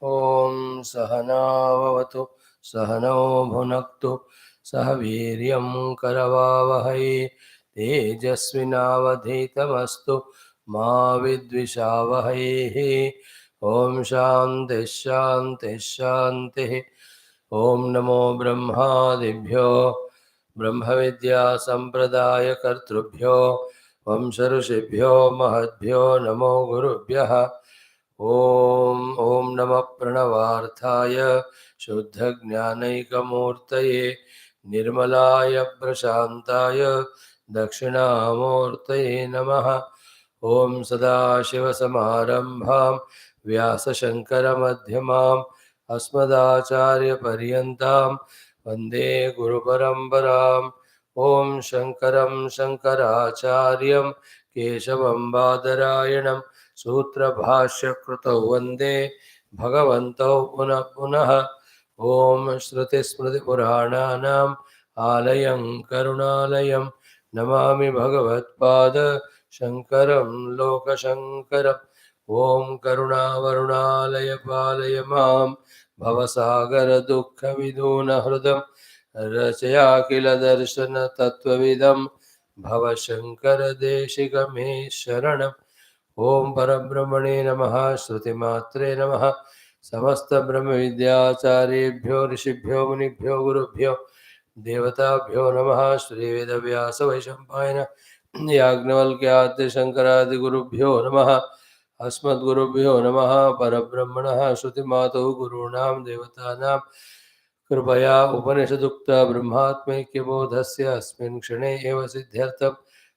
ॐ सहनाववतु सहनौ भुनक्तु सह वीर्यं करवावहै तेजस्विनावधीतमस्तु मा विद्विषावहै। ॐ शान्ति शान्ति शान्तिः। ॐ नमो ब्रह्मादिभ्यो ब्रह्मविद्या संप्रदायकर्तृभ्यो वंशऋषिभ्यो महद्भ्यो नमो गुरुभ्यः। ॐ नमः प्रणवार्थाय शुद्धज्ञानैकमूर्तये निर्मलाय प्रशान्ताय दक्षिणामूर्तये नमः। ॐ सदाशिवसमारम्भां व्यासशङ्करमध्यमाम् अस्मदाचार्यपर्यन्तां वन्दे गुरुपरम्पराम्। ॐ शङ्करं शङ्कराचार्यं केशवं बादरायणं सूत्रभाष्यकृतौ वन्दे भगवन्तौ पुनः पुनः। ॐ श्रुतिस्मृतिपुराणानाम् आलयं करुणालयं नमामि भगवत्पाद शङ्करं लोकशङ्करम्। ॐ करुणावरुणालय पालय मां भवसागरदुःखविदूनहृदं रचयाखिलदर्शन तत्त्वविदं भवशङ्करदेशिकमे शरणम्। ॐ परब्रह्मणे नमः। श्रुतिमात्रे नमः। समस्तब्रह्मविद्याचार्येभ्यो ऋषिभ्यो मुनिभ्यो गुरुभ्यो देवताभ्यो नमः। श्रीवेदव्यासवैशम्पायन याज्ञवल्क्याद्य शङ्करादिगुरुभ्यो नमः। अस्मद्गुरुभ्यो नमः। परब्रह्मणः श्रुतिमातुः गुरूणां देवतानां कृपया उपनिषदुक्त ब्रह्मात्मैक्यबोधस्य अस्मिन् क्षणे एव सिद्ध्यर्थं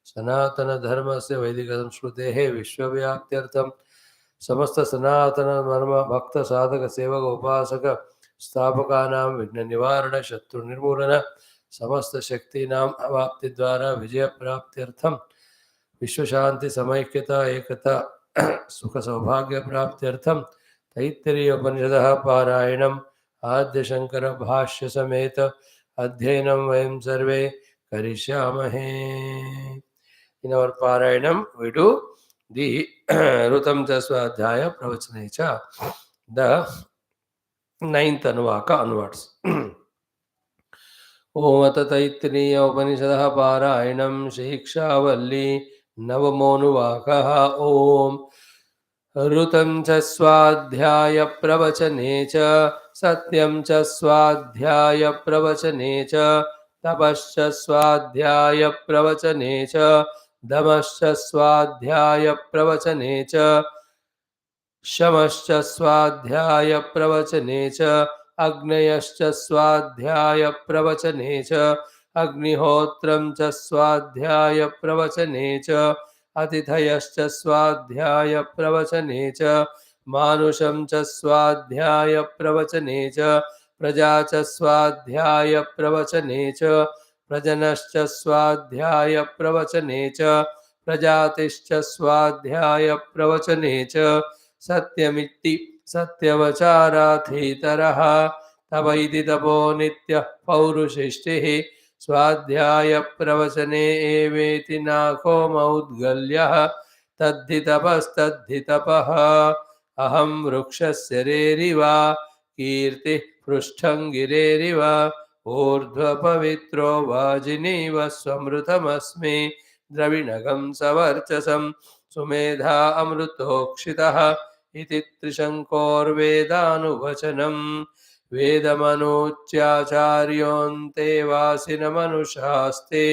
सनातनधर्मस्य वैदिकसंस्कृतेः विश्वव्याप्त्यर्थं समस्त सनातन धर्म भक्त साधक सेवक उपासक स्थापकानां विघ्न निवारण शत्रु निर्मूलन समस्त शक्तीनां अवाप्ति द्वारा विजय प्राप्त्यर्थं विश्व शांति समैक्यता एकता सुख सौभाग्य प्राप्त्यर्थं तैत्तिरीय उपनिषदः पारायणम् आद्य शंकर भाष्य समेत अध्ययनं वयं सर्वे करिष्यामहे। In our Parayanam, we do the Rutam Jaswadhyaya Pravachane, the 9th Anuvaka onwards. Om Taittiriya Upanishad Parayanam Shiksha Valli Navamonuvakaha Om Rutam Jaswadhyaya Pravachane Satyam Jaswadhyaya Pravachane Tapasya Swadhyaya Pravachane Damasya Swadhyaya Pravachane Shamasya Swadhyaya Pravachane Agnayasya Swadhyaya Pravachane Agnihotram cha Swadhyaya Pravachane Atithayasya Swadhyaya Pravachane Manusham cha Swadhyaya Pravachane Praja cha Swadhyaya Pravachane Prajanascha Swadhyaya Pravachane Prajatischa Swadhyaya Pravachane Satyamitti Satyavacharathitaraha Tavaiti Tapo Nitya Paurushishtihi Swadhyaya Pravachane Eveti Nako Maudgalyaha Tadhitapaha Aham Vrukshasya Reriva Kirti Prushthangireriva Urdhva Pavitro Vajiniva Swamrutamasmi Dravinagam Savarchasam Sumedha Amrutokshitaha Iti Trishankorvedanuvachanam Vedamanuchyacharyon Vasinamanushaste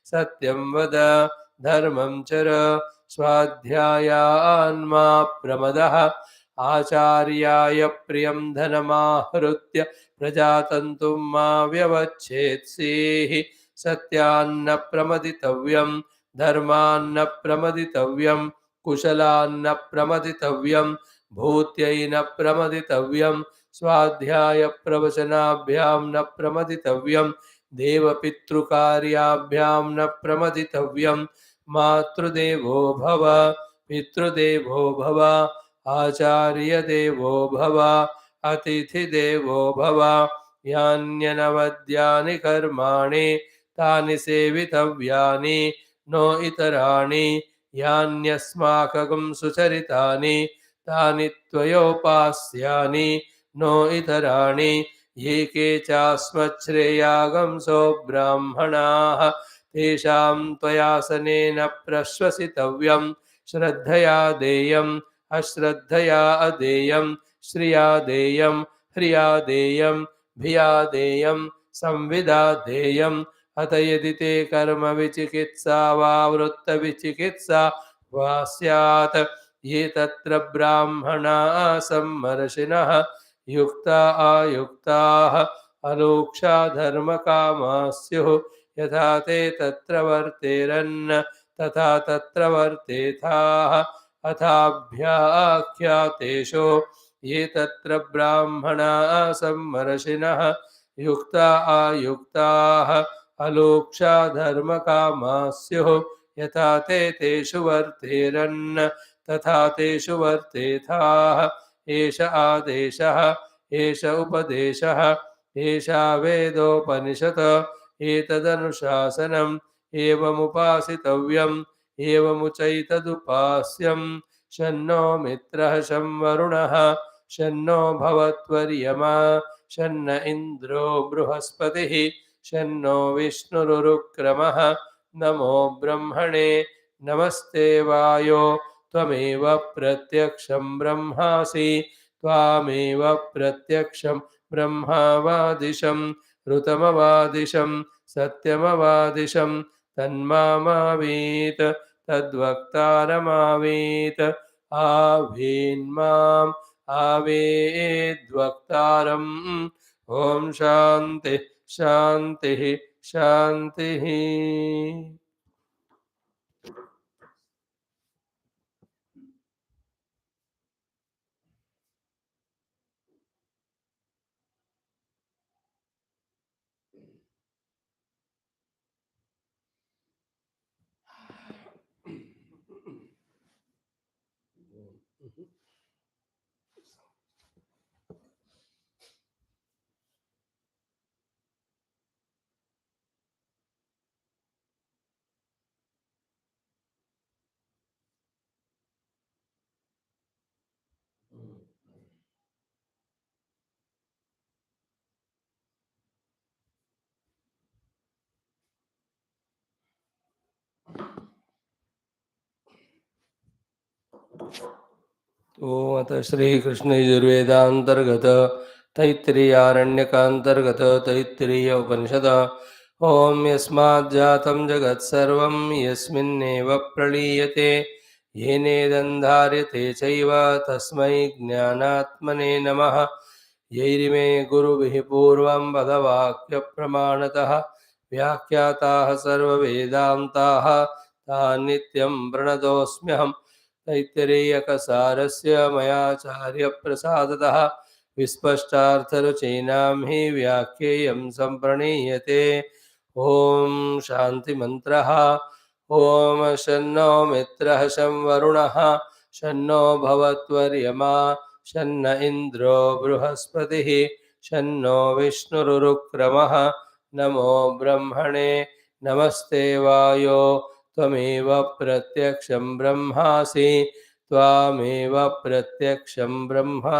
Satyam Vada Dharmam Chara Swadhyaya Anma Pramadaha Acharyaya Priyam Dhanamahrutya Prajatantum Ma Vyavachetsehi Satyanna Pramaditavyam Dharmanna Pramaditavyam Kushalanna Pramaditavyam Bhutyaina Pramaditavyam Swadhyaya Pravachanabhyam Na Pramaditavyam Deva Pitrukaryabhyam Na Pramaditavyam Matrudevo Bhava Pitrudevo Bhava Acharya Devo Bhava Atithi Devo Bhava Yanyanavadyani Karmani Tani Sevitavyani No Itarani यान्यस्माकं सुचरितानि तानि त्वयोपास्यानि no इतराणि ये के चास्मच्छ्रेयागंसो ब्राह्मणाः तेषां त्वयासनेन प्रश्वसितव्यं श्रद्धया देयम् अश्रद्धया अदेयं श्रिया देयं ह्रिया देयं भिया देयं संविदा देयम् अत यदि ते कर्म विचिकित्सा वा वृत्त विचिकित्सा वा स्यात् ये तत्र ब्राह्मणाः सम्मर्षिणः युक्ता आयुक्ताः अलोक्षा धर्मकामाः स्युः यथा ते तत्र वर्तेरन् तथा तत्र वर्तेथाः अथाभ्याख्यातेषु ये तत्र ब्राह्मणाः सम्मर्षिणः युक्ता आयुक्ताः अलोक्षा धर्मकामाः स्युः यथा ते तेषु वर्तेरन् तथा तेषु वर्तेथाः एष आदेशः एष उपदेशः एषा वेदोपनिषत् एतदनुशासनम् एवमुपासितव्यम् एवमुचैतदुपास्यम् शन्नो मित्रः शं वरुणः शन्नो भवत्वर्यमा शन्न इन्द्रो बृहस्पतिः शन्नो विष्णुरुक्रमः नमो ब्रह्मणे नमस्ते वायो त्वमेव प्रत्यक्षं ब्रह्मासि त्वामेव प्रत्यक्षं ब्रह्मावादिशं ऋतमवादिशं सत्यमवादिशं तन्मामावीत् तद्वक्तारमावीत् आवीन्माम् आवेद्वक्तारम् ॐ शान्ति शान्तिः शान्तिः। ओम अथ श्री कृष्ण यजुर्वेदांतर्गत तैत्तिरीयारण्यकांतर्गत तैत्तिरीय उपनिषद ओम यस्माज्जातं जगत्सर्वं यस्मिन्नेव प्रलीयते येनेदन्धार्यते चैव तस्मै ज्ञानात्मने नमः। यैरिमे गुरुभिः पूर्वं पदवाक्यप्रमाणतः व्याख्याताः सर्ववेदान्ताः तान् नित्यं प्रणतोऽस्म्यहम्। तैत्तिरीयकसारस्य मयाचार्यप्रसादतः विस्पष्टार्थरुचीनां हि व्याख्येयं सम्प्रणीयते। ॐ शान्तिमन्त्रः। ॐ शन्नो मित्रः शं वरुणः शन्नो भवत्वर्यमा शन्न इन्द्रो बृहस्पतिः शन्नो विष्णुरुक्रमः नमो ब्रह्मणे नमस्ते वायो त्वमेव प्रत्यक्षं ब्रह्मासि त्वामेव प्रत्यक्षं ब्रह्मा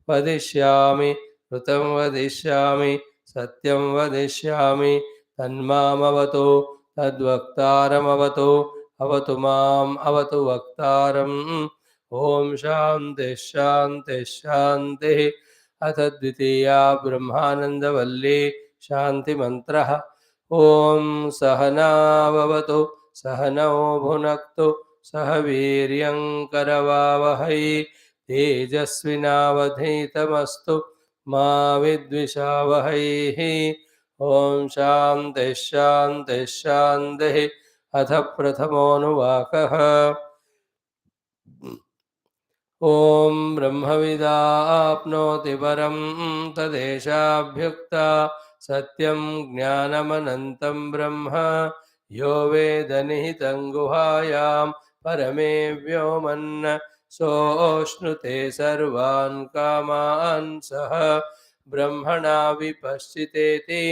वदिष्यामि ऋतं वदिष्यामि सत्यं वदिष्यामि तन्मामवतु तद्वक्तारमवतु अवतु माम् अवतु वक्तारम्। ॐ शान्तिः शान्तिः शान्तिः। अथ द्वितीया ब्रह्मानन्दवल्ली शान्तिमन्त्रः। ॐ सहनाववतु सहनौ भुनक्तु सह वीर्यं करवावहै तेजस्विनावधीतमस्तु मा विद्विषावहैः। ॐ शान्तिः शान्तिः शान्तिः। अथ प्रथमोऽनुवाकः। ॐ ब्रह्मविदाप्नोति परं तदेशाभ्युक्ता सत्यं ज्ञानमनन्तं ब्रह्म यो वेदनिहितं गुहायां परमे व्योमन् सोऽश्नुते सर्वान् कामान् सह ब्रह्मणा विपश्चितेति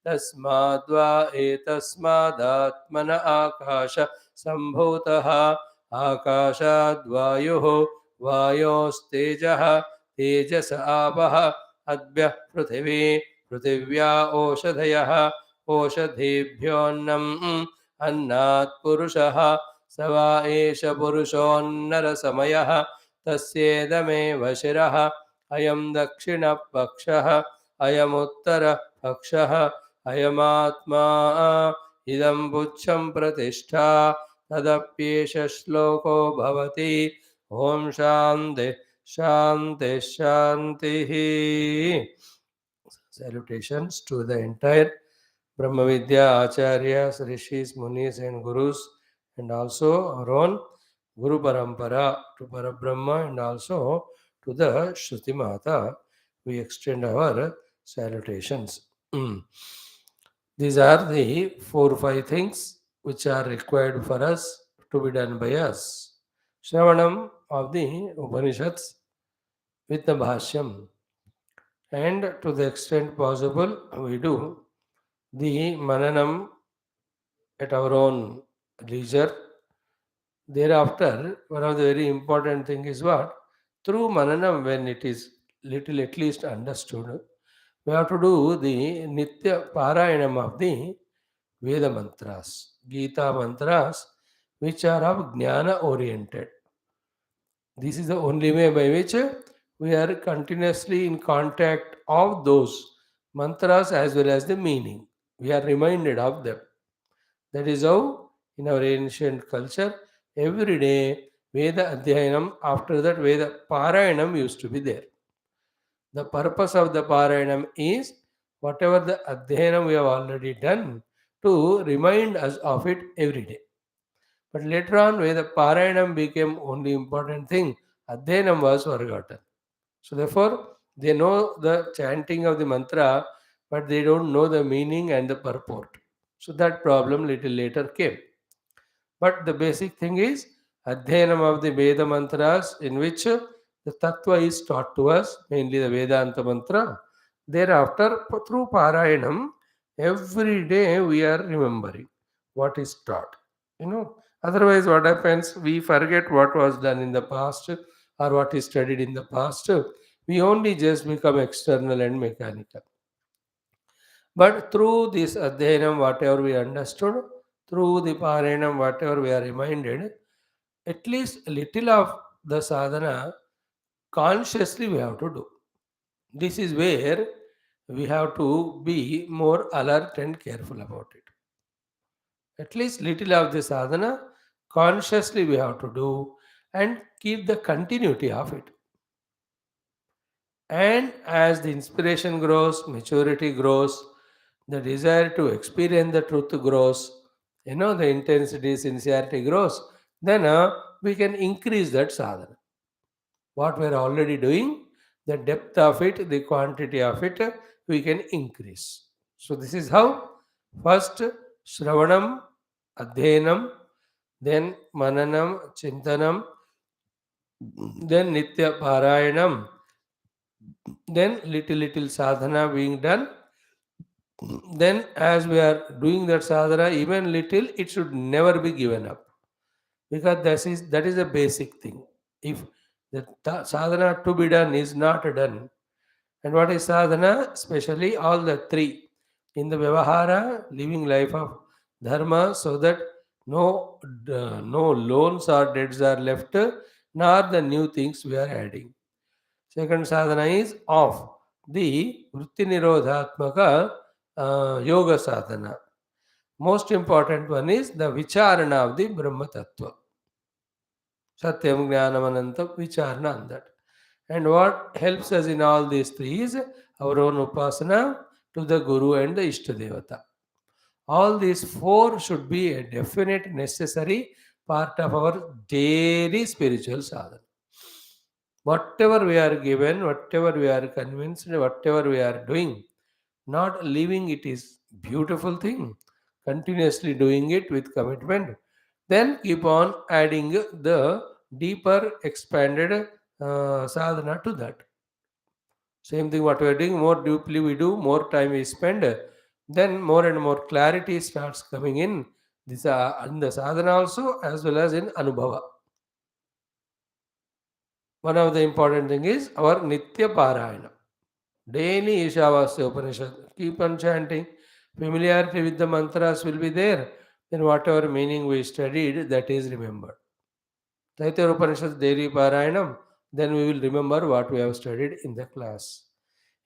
तस्माद्वा एतस्मादात्मन आकाश सम्भूतः आकाशाद्वायुः वायोस्तेजः तेजस आपः अद्भ्यः पृथिवी पृथिव्या ओषधयः ओषधीभ्योऽन्नम् अन्नात् पुरुषः स वा एष पुरुषोऽन्नरसमयः तस्येदमेव शिरः अयं दक्षिणपक्षः अयमुत्तरपक्षः अयमात्मा इदं पुच्छं प्रतिष्ठा तदप्येष श्लोको भवति ॐ शान्ति शान्ति शान्तिः. Salutations to the entire Brahma Vidya Acharyas, Rishis, Munis and Gurus, and also our own Guru Parampara to Parabrahma and also to the Shruti Mata. We extend our salutations. These are the 4 or 5 things which are required for us to be done by us. Shravanam of the Upanishads with the Bhashyam, and to the extent possible we do the Mananam at our own leisure. Thereafter, one of the very important thing is what? Through Mananam, when it is little at least understood, we have to do the Nitya Parayanam of the Veda mantras, Gita mantras, which are of Jnana oriented. This is the only way by which we are continuously in contact of those mantras as well as the meaning. We are reminded of them. That is how in our ancient culture, every day Veda Adhyayanam, after that Veda Parayanam used to be there. The purpose of the Parayanam is whatever the Adhyayanam we have already done to remind us of it every day. But later on, Veda Parayanam became only important thing. Adhyayanam was forgotten. So therefore, they know the chanting of the mantra, but they don't know the meaning and the purport. So that problem little later came. But the basic thing is Adhyanam of the Veda mantras, in which the Tattva is taught to us, mainly the Vedanta mantra. Thereafter, through Parayanam, every day we are remembering what is taught. Otherwise, what happens? We forget what was done in the past or what is studied in the past. We only just become external and mechanical. But through this Adhyanam, whatever we understood, through the Parayanam, whatever we are reminded, at least a little of the sadhana consciously we have to do. This is where we have to be more alert and careful about it. At least little of the sadhana consciously we have to do and keep the continuity of it. And as the inspiration grows, maturity grows, the desire to experience the truth grows, the intensity, sincerity grows, then we can increase that sadhana. What we are already doing, the depth of it, the quantity of it, we can increase. So this is how first Shravanam, Adhyanam, then Mananam, Chintanam, then Nitya Parayanam, then little sadhana being done. Then as we are doing that sadhana, even little, it should never be given up. Because that is a basic thing. If the sadhana to be done is not done, and what is sadhana? Especially all the three. In the Vyavahara, living life of Dharma, so that no loans or debts are left, nor the new things we are adding. Second sadhana is of the Vritti Nirodhatmaka Yoga sadhana. Most important one is the Vicharana of the Brahma Tattva. Satyam, Jnanam, Anantham, Vicharana on that. And what helps us in all these three is our own upasana to the Guru and the Ishtadevata. All these 4 should be a definite necessary part of our daily spiritual sadhana. Whatever we are given, whatever we are convinced, whatever we are doing, not leaving it is beautiful thing. Continuously doing it with commitment. Then keep on adding the deeper expanded sadhana to that. Same thing what we are doing, more deeply we do, more time we spend, then more and more clarity starts coming in. These are in the sadhana also as well as in anubhava. One of the important thing is our nitya parayana. Daily Ishavasya Upanishad. Keep on chanting. Familiarity with the mantras will be there. Then whatever meaning we studied, that is remembered. Taittiriya Upanishad daily Parayanam, then we will remember what we have studied in the class.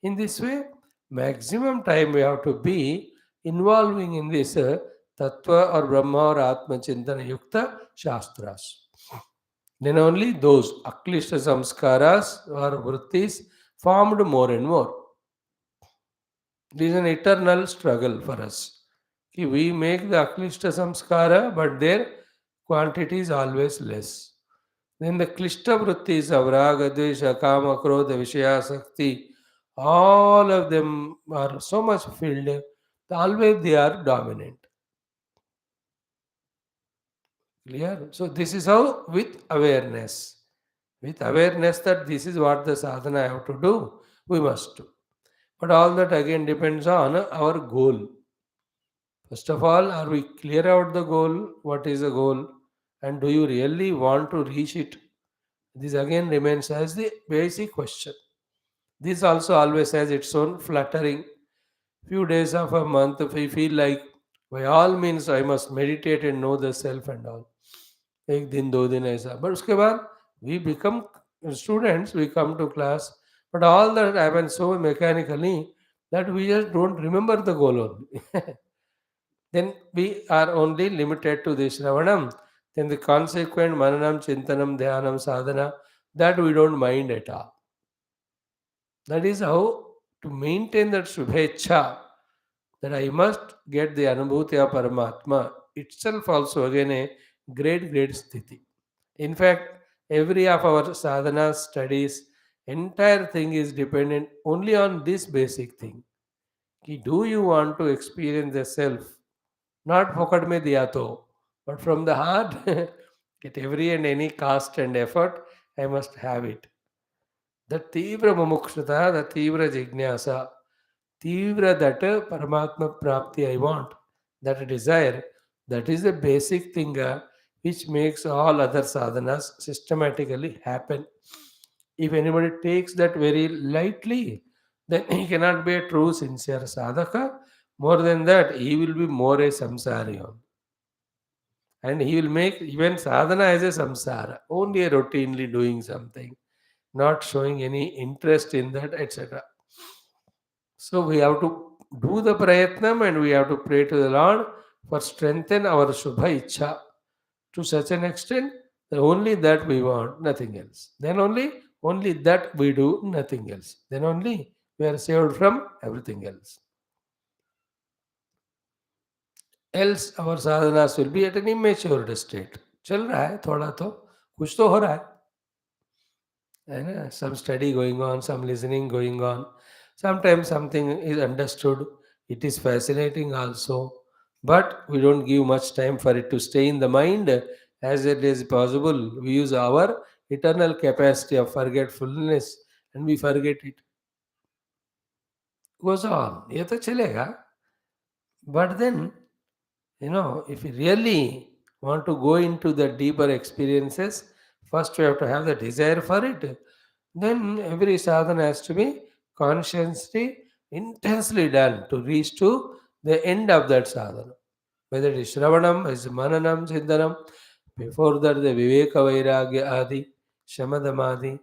In this way, maximum time we have to be involving in this Tattva or Brahma or Atma Chintana Yukta Shastras. Then only those Aklishta Samskaras or Vrittis formed more and more. It is an eternal struggle for us. We make the Aklishta Samskara, but their quantity is always less. Then the Klishta Vrittis of Raga, Dvesha, Kama, Krodha, Vishaya, Sakti, all of them are so much filled, always they are dominant. Clear? So this is how with awareness. With awareness that this is what the sadhana I have to do, we must do. But all that again depends on our goal. First of all, are we clear out the goal? What is the goal? And do you really want to reach it? This again remains as the basic question. This also always has its own fluttering. Few days of a month, if we feel like by all means I must meditate and know the self and all. एक दिन दो दिन ऐसा but उसके बाद we become students, we come to class, but all that happens so mechanically that we just don't remember the goal only. Then we are only limited to this Shravanam. Then the consequent Mananam, Chintanam, Dhyanam, Sadhana, that we don't mind at all. That is how to maintain that Shubhecha, that I must get the Anubhuti of Paramatma, itself also again a great, great sthiti. In fact, every of our sadhana studies, entire thing is dependent only on this basic thing. Ki do you want to experience the self? Not फकड़ में दिया तो, but from the heart, at every and any cost and effort, I must have it. The tīvra mumukshata, the tīvra jignasa, tīvra that Paramatma Prapti I want, that desire, that is the basic thing which makes all other sadhanas systematically happen. If anybody takes that very lightly, then he cannot be a true sincere sadhaka. More than that, he will be more a samsari only. And he will make even sadhana as a samsara, only a routinely doing something, not showing any interest in that, etc. So we have to do the prayatnam and we have to pray to the Lord for strengthen our Shubha Ichha to such an extent that only that we want, nothing else. Then only that we do, nothing else. Then only we are saved from everything else. Else our sadhanas will be at an immature state. चल रहा है थोड़ा तो कुछ तो हो रहा है ना? Some study going on, some listening going on. Sometimes something is understood. It is fascinating also, but we don't give much time for it to stay in the mind as it is possible. We use our eternal capacity of forgetfulness and we forget it. Goes on. ये तो चलेगा. But then, if you really want to go into the deeper experiences, first we have to have the desire for it. Then every sadhana has to be consciously, intensely done to reach to the end of that sadhana. Whether it is Shravanam, is Mananam, Chintanam, before that the Viveka Vairagya Adi, Shamadamadi,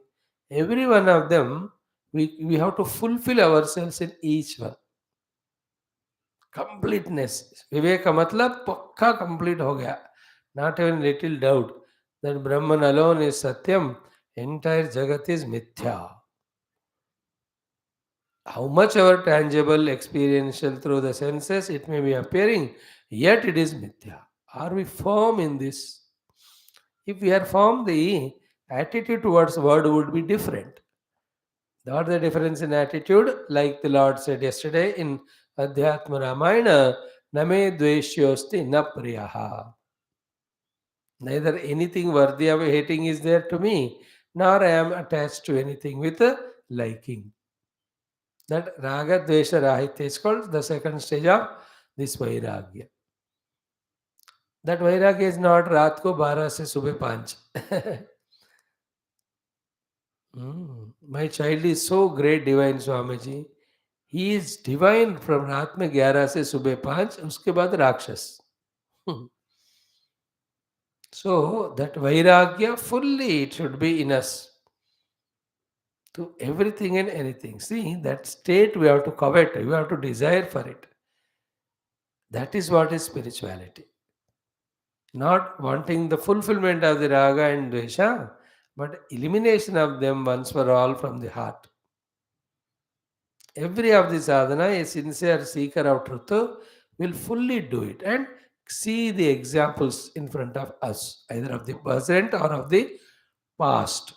every one of them, we have to fulfill ourselves in each one. Completeness. विवेक मतलब पक्का complete हो गया. Not even little doubt that Brahman alone is Satyam, entire Jagat is Mithya. How much ever tangible, experiential through the senses it may be appearing, yet it is Mithya. Are we firm in this? If we are firm, the attitude towards word would be different. Not the difference in attitude, like the Lord said yesterday in Adhyatma Ramayana, Name dveshyosti na priyaha. Neither anything worthy of hating is there to me, nor I am attached to anything with a liking. That raga dvesha rahitya is called the second stage of this vairagya. That vairagya is not रात को 12 से सुबह 5. My child is so great, divine Swamiji. He is divine from रात में 11 से सुबह 5, उसके बाद राक्षस. So that vairagya fully it should be in us to everything and anything. See, that state we have to covet, we have to desire for it. That is what is spirituality. Not wanting the fulfillment of the raga and dvesha, but elimination of them once for all from the heart. Every of the sadhana, a sincere seeker of truth will fully do it and see the examples in front of us, either of the present or of the past.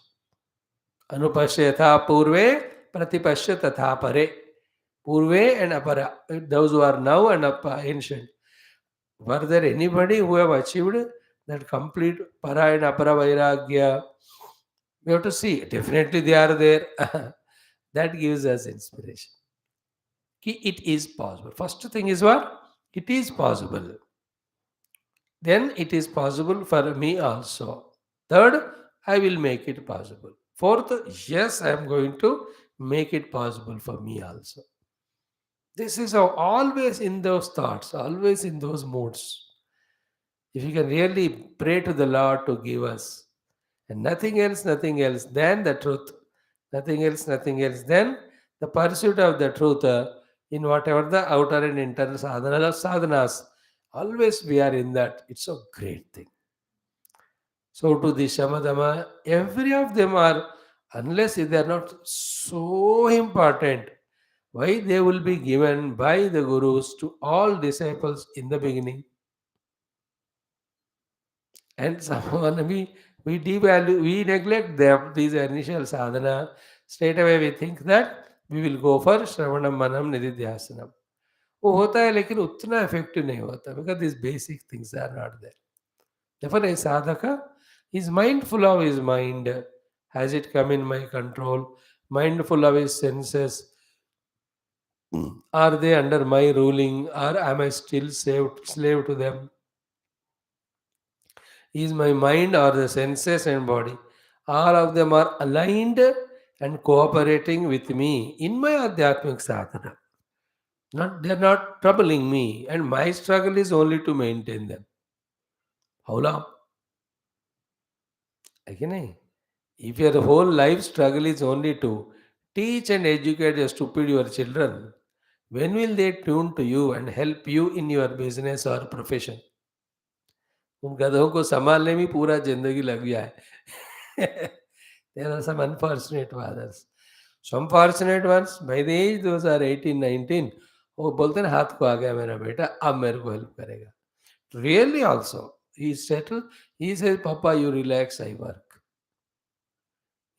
Anupashya yatha purve, pratipashya tatha pare. Purve and apara, those who are now and ancient. Were there anybody who have achieved that complete para and apara vairagya? We have to see. Definitely they are there. That gives us inspiration. It is possible. First thing is what? It is possible. Then it is possible for me also. Third, I will make it possible. Fourth, yes, I am going to make it possible for me also. This is how always in those thoughts, always in those moods. If you can really pray to the Lord to give us, and nothing else than the truth, nothing else than the pursuit of the truth in whatever the outer and internal sadhanas, always we are in that. It's a great thing. So to the Shamadama, every of them are, unless they are not so important, why they will be given by the gurus to all disciples in the beginning. And someone we devalue, we neglect them, these initial sadhana. Straight away we think that we will go for Shravanam Manam Nididhyasanam. वो होता है लेकिन उतना effective नहीं होता because these basic things are not there. Therefore, a sadhaka is mindful of his mind. Has it come in my control? Mindful of his senses. Are they under my ruling or am I still slave to them? Is my mind or the senses and body, all of them are aligned and cooperating with me in my adhyatmic sadhana. Not, they are not troubling me, and my struggle is only to maintain them. How long? Again, if your whole life struggle is only to teach and educate your stupid your children, when will they tune to you and help you in your business or profession? उन गधों को संभालने में पूरा जिंदगी लग गया है. There are some unfortunate fathers. Some fortunate ones, by the age those are 18, 19, वो बोलते हैं हाथ को आ गया मेरा बेटा, अब मेरे को हेल्प करेगा. Really also, he settled, he says, Papa, you relax, I work.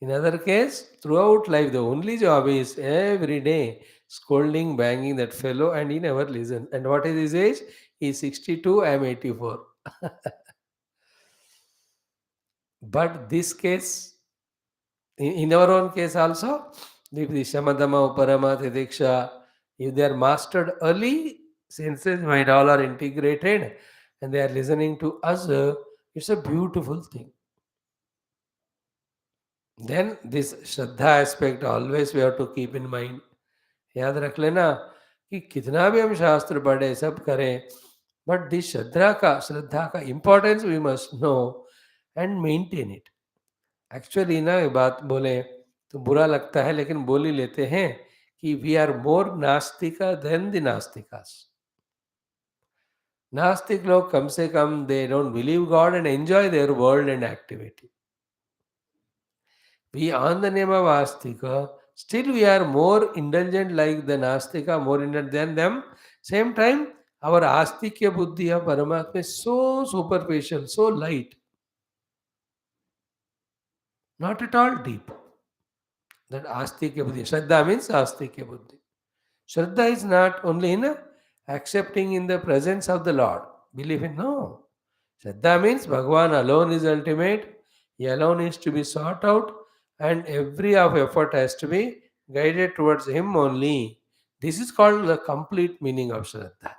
In other case, throughout life, the only job is every day scolding, banging that fellow, and he never listens. And what is his age? He is 62, I am 84. But this case, in our own case also, if the Shamadama, Uparama, Tidiksha, if they are mastered early, senses mind all are integrated and they are listening to us, it's a beautiful thing. Then this Shraddha aspect always we have to keep in mind. याद रख लेना कि कितना भी हम शास्त्र पढ़े सब करें, बट दिस श्रद्धा का importance we must know and maintain it. Actually ना ये बात बोले तो बुरा लगता है लेकिन बोल ही लेते हैं कि वी आर मोर नास्तिका देन द नास्तिकास. नास्तिक लोग कम से कम they don't believe God and enjoy their world and activity. We on the name of Astika, still we are more indulgent like the Nastika, more indulgent than them. Same time, our Astikya Buddhi of Paramatma is so superficial, so light, not at all deep. That Astikya Buddhi. Shraddha means Astikya Buddhi. Shraddha is not only in accepting in the presence of the Lord. Believe in no. Shraddha means Bhagwan alone is ultimate. He alone is to be sought out, and every of effort has to be guided towards Him only. This is called the complete meaning of Shraddha.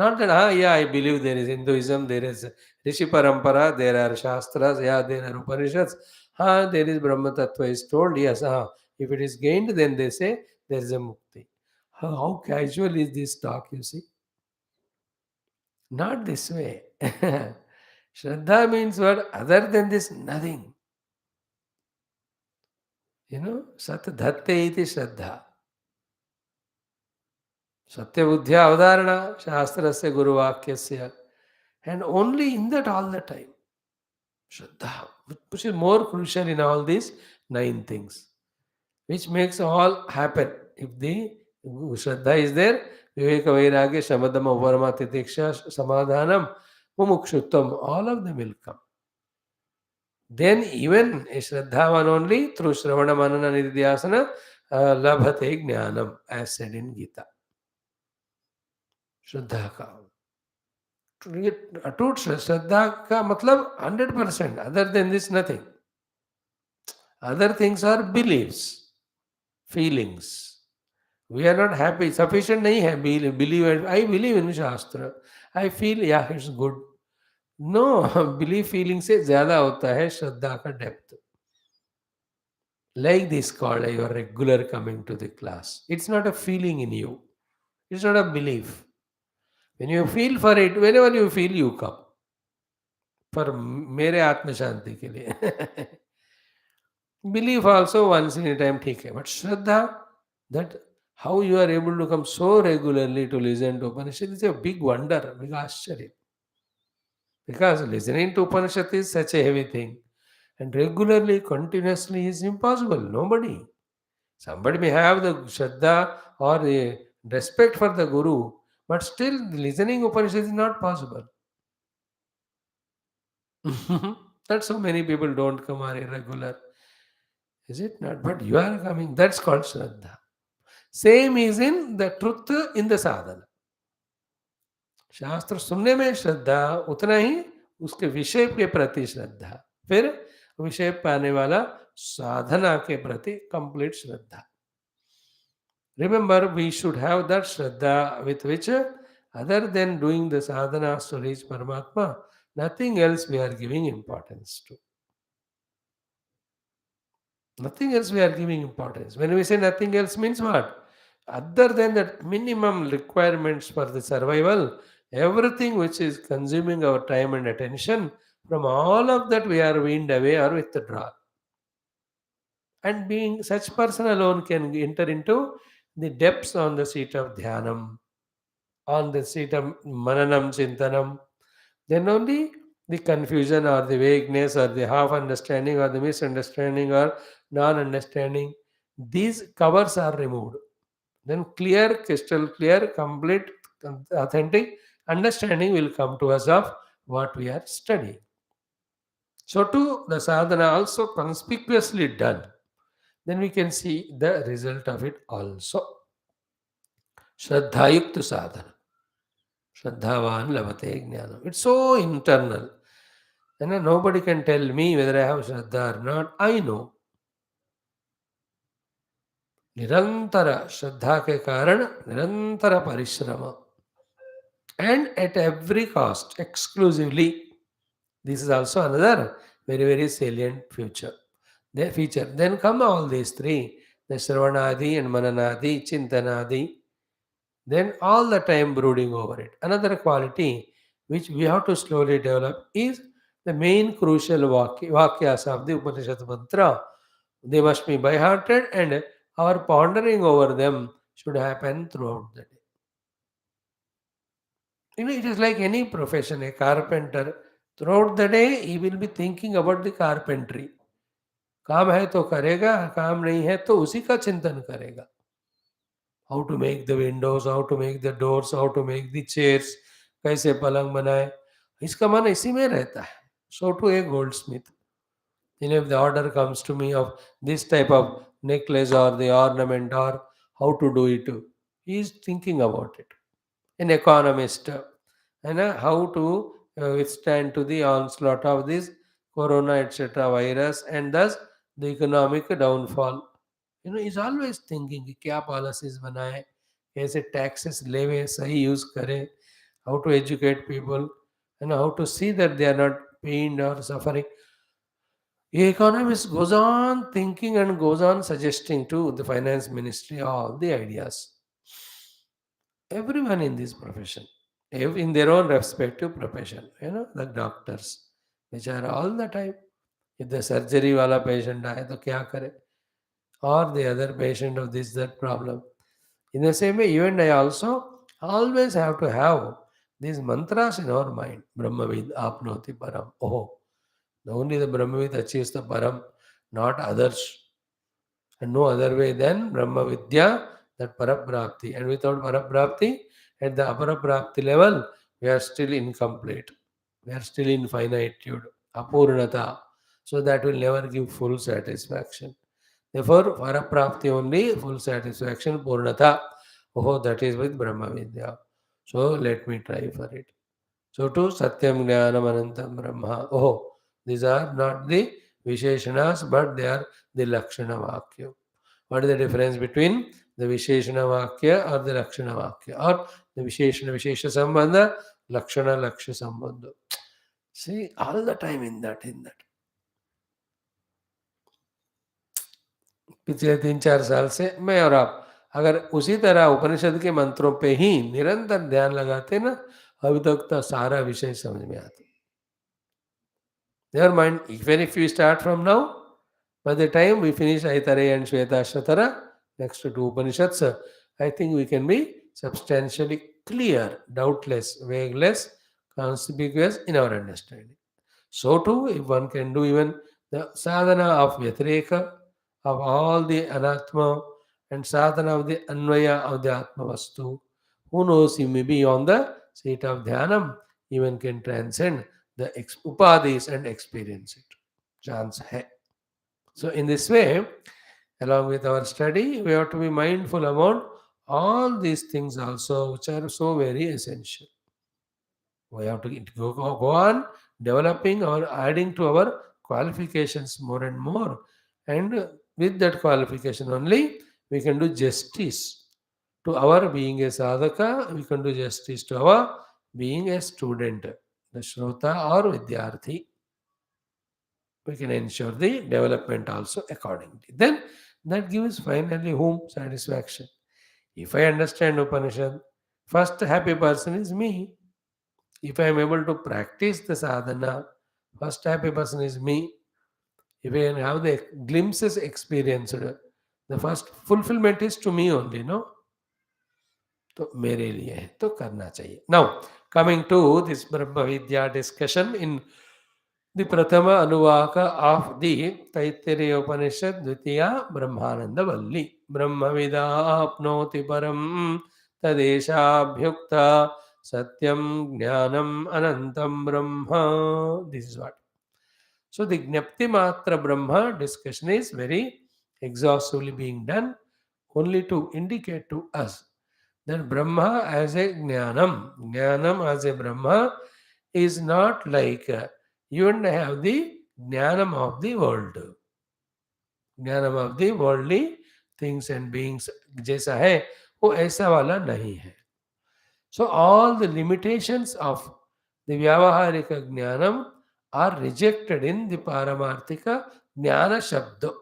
Not that, ah, yeah, I believe there is Hinduism, there is Rishi Parampara, there are Shastras, yeah, there are Upanishads, ah, there is Brahma Tattva is told, yes, ah, if it is gained, then they say there is a mukti. How casual is this talk, you see? Not this way. Shraddha means what? Other than this, nothing. Sat dhatte iti Shraddha. Satyabuddhya avadarana, Shastrasya Guruvakyasya. And only in that all the time. Shraddha, which is more crucial in all these nine things, which makes all happen. If the Shraddha is there, Viveka Vairagya, Shamadama, Uparama, Titiksha, Samadhanam, Mumukshuttam, all of them will come. Then even a Shraddhavan only through Shravana Manana Nidhyasana Labhate Jnanam, as said in Gita. Shraddha ka. अटूट श्रद्धा का मतलब 100%. Other than this nothing. Other things are beliefs, feelings. We are not happy, sufficient नहीं है. Believe, I believe in शास्त्र, I feel या it's good. No, believe feeling से ज्यादा होता है श्रद्धा का depth. Like this called you are regular coming to the class. It's not a feeling in you. It's not a belief. When you feel for it, whenever you feel, you come. For मेरे आत्म शांति के लिए. Belief also once in a time ठीक है. But Shraddha, that how you are able to come so regularly to listen to Upanishad is a big wonder, big आश्चर्य. Because listening to Upanishad is such a heavy thing. And regularly, continuously is impossible. Nobody. Somebody may have the Shraddha or the respect for the Guru, but still listening Upanishad is not possible. That's so many people don't come, are irregular. Is it not? But you are coming. That's called Shraddha. Same is in the truth in the sadhana. शास्त्र सुनने में श्रद्धा, उतना ही उसके विषय के प्रति श्रद्धा, फिर विषय पाने वाला साधना के प्रति complete Shraddha. Remember, we should have that Shraddha with which, other than doing the sadhanas to reach Paramatma, nothing else we are giving importance to. Nothing else we are giving importance. When we say nothing else means what? Other than that minimum requirements for the survival, everything which is consuming our time and attention, from all of that we are weaned away or withdrawn. And being such person alone can enter into the depths on the seat of Dhyanam, on the seat of Mananam Chintanam. Then only the confusion or the vagueness or the half understanding or the misunderstanding or non understanding, these covers are removed. Then clear, crystal clear, complete, authentic understanding will come to us of what we are studying. So, to the sadhana also conspicuously done, then we can see the result of it also. Shraddhayukta sadhana. Shraddhavan lavate jnanam. It's so internal. And nobody can tell me whether I have Shraddha or not. I know. Nirantara Shraddha ke karan, Nirantara Parishrama. And at every cost, exclusively. This is also another very, very salient feature. Then come all these three, the Shravanadi and Mananadi, Chintanadi. Then all the time brooding over it. Another quality which we have to slowly develop is the main crucial vakyas of the Upanishad mantra. They must be by hearted and our pondering over them should happen throughout the day. It is like any profession, a carpenter. Throughout the day, he will be thinking about the carpentry. काम है तो करेगा, काम नहीं है तो उसी का चिंतन करेगा. How to make the windows, how to make the doors, how to make the chairs, कैसे पलंग बनाए, इसका मन इसी में रहता है. So to a goldsmith. If the order comes to me of this type of necklace or the ornament or how to do it, he is thinking about it. An economist, how to withstand to the onslaught of this corona etc virus and thus the economic downfall. He's always thinking कि क्या policies बनाए, कैसे taxes लेवे, सही use करे, how to educate people, and how to see that they are not pained or suffering. The economist goes on thinking and goes on suggesting to the finance ministry all the ideas. Everyone in this profession, in their own respective profession, the doctors, which are all the time. If the surgery wala patient आए तो क्या करे? Or the other patient of this that problem. In the same way, you and I also always have to have these mantras in our mind. Brahmavid apnoti param. Oh, only the Brahmavid achieves the param, not others. And no other way than Brahma Vidya, that Paraprapti. And without Paraprapti, at the Aparaprapti level, we are still incomplete. We are still in finitude, Apurnata. So that will never give full satisfaction. Therefore, Paraprapti only, full satisfaction, Purnata. Oh, that is with Brahma Vidya. So let me try for it. So to Satyam Jnanam Anantam Brahma. Oh, these are not the Visheshanas, but they are the Lakshana Vakya. What is the difference between the Visheshana Vakya or the Lakshana Vakya? Or the Visheshana Vishesha Sambandha, Lakshana Laksha Sambandha. See, all the time in that. पिछले 3-4 साल से मैं और आप अगर उसी तरह उपनिषद के मंत्रों पे ही निरंतर ध्यान लगाते ना, अभी तक तो सारा विषय समझ में आता. Never mind, even if we start from now, by the time we finish Taittiriya and Shvetashvatara, next two Upanishads, I think we can be substantially clear, doubtless, vagueless, conspicuous in our understanding. So too, if one can do even the sadhana of Vyatireka, of all the anatma, and sadhana of the anvaya of the atma vastu, who knows, he may be on the seat of dhyanam, even can transcend the upadis and experience it. Chance hai. So in this way, along with our study, we have to be mindful about all these things also, which are so very essential. We have to go on developing or adding to our qualifications more and more. And with that qualification only, we can do justice to our being a sadhaka, we can do justice to our being a student, the Shrota or Vidyarthi. We can ensure the development also accordingly. Then that gives finally whom satisfaction. If I understand Upanishad, first happy person is me. If I am able to practice the sadhana, first happy person is me. If I have the glimpses experienced, the first fulfillment is to me only, no? तो मेरे लिए है तो करना चाहिए. Now coming to this Brahma Vidya discussion in the Prathama Anuvaka of the Taittiriya Upanishad Dvitiya Brahmananda Valli. Brahma Vida apnoti param tadeshabhyukta satyam jnanam anantam brahma. This is what. So the Gnapti Matra Brahma discussion is very exhaustively being done only to indicate to us that Brahma as a Jnanam as a Brahma is not like you and I have the Jnanam of the world. Jnanam of the worldly things and beings जैसा है वो ऐसा वाला नहीं है. So all the limitations of the Vyavaharika Jnanam are rejected in the Paramarthika Jnana Shabda.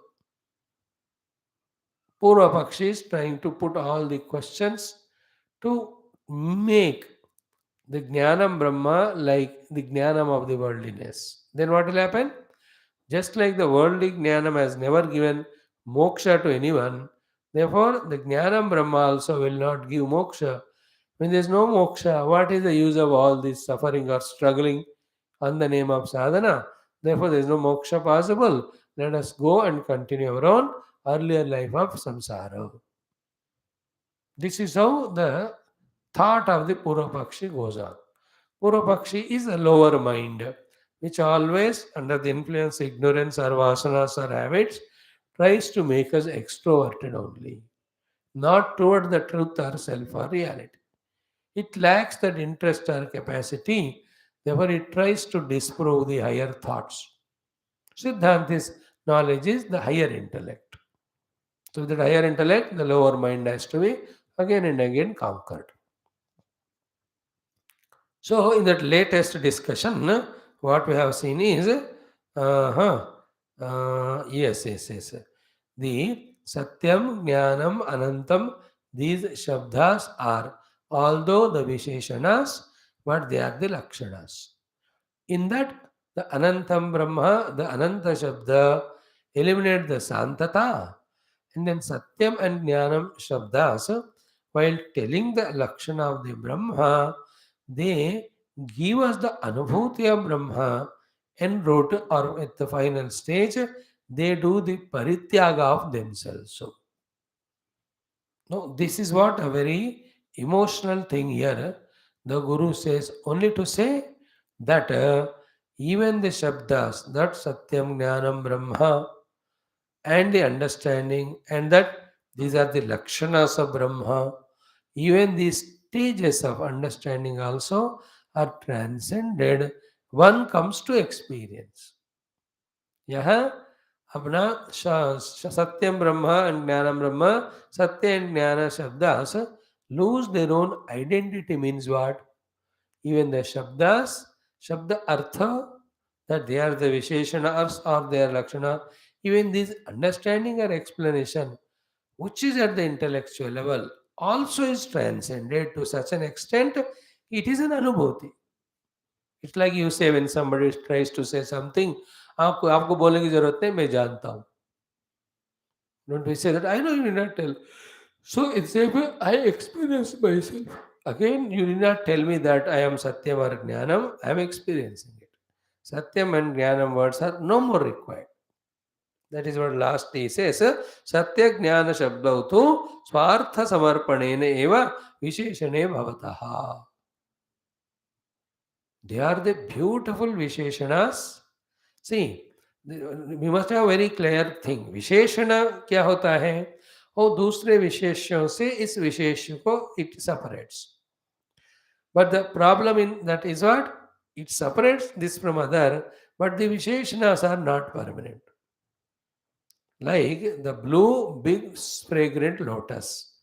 Purva Pakshi is trying to put all the questions to make the Jnanam Brahma like the Jnanam of the worldliness. Then what will happen? Just like the worldly Jnanam has never given moksha to anyone, therefore the Jnanam Brahma also will not give moksha. When there is no moksha, what is the use of all this suffering or struggling on the name of sadhana? Therefore, there is no moksha possible. Let us go and continue our own earlier life of samsara. This is how the thought of the Purvapakshi goes on. Purvapakshi is a lower mind, which always, under the influence, ignorance, or vasanas or habits, tries to make us extroverted only, not toward the truth or self or reality. It lacks that interest or capacity, therefore, it tries to disprove the higher thoughts. Siddhanti's knowledge is the higher intellect. So, with the higher intellect, the lower mind has to be again and again conquered. So, in that latest discussion, what we have seen is, yes. The Satyam, Jnanam, Anantam, these Shabdas are, although the Visheshanas, but they are the Lakshanas. In that, the Anantam Brahma, the Ananta Shabda, eliminate the Santata, and then Satyam and Jnanam Shabdas, while telling the Lakshana of the Brahma, they give us the Anubhuti of Brahma en route or at the final stage, they do the Parityaga of themselves. So, no, this is what a very emotional thing here. The Guru says only to say that even the Shabdas, that Satyam Jnanam Brahma, and the understanding, and that these are the Lakshanas of Brahma, even these stages of understanding also are transcended. One comes to experience. यहाँ अपना Satyam Brahma and Jnanam Brahma, Satya and Jnana Shabdas lose their own identity means what? Even the Shabdas, Shabda Artha, that they are the Visheshana or they are Lakshana, even this understanding or explanation, which is at the intellectual level, also is transcended to such an extent, it is an Anubhuti. It's like you say when somebody tries to say something, आपको आपको बोलने की जरूरत नहीं, मैं जानता हूँ. Don't we say that? I know you did not tell. So it's a way I experience myself. Again, you did not tell me that I am Satyam or Jnanam. I am experiencing it. Satyam and Jnanam words are no more required. That is what last he says. Satya Jnana Shabdautu Swartha Samarpanena Eva Visheshane Bhavataha. They are the beautiful Visheshanas. See, we must have a very clear thing. विशेषण क्या होता है? और दूसरे विशेष्यों से इस विशेष्य को it separates. But the problem in that is what? It separates this from other, but the Visheshanas are not permanent. Like the blue big fragrant lotus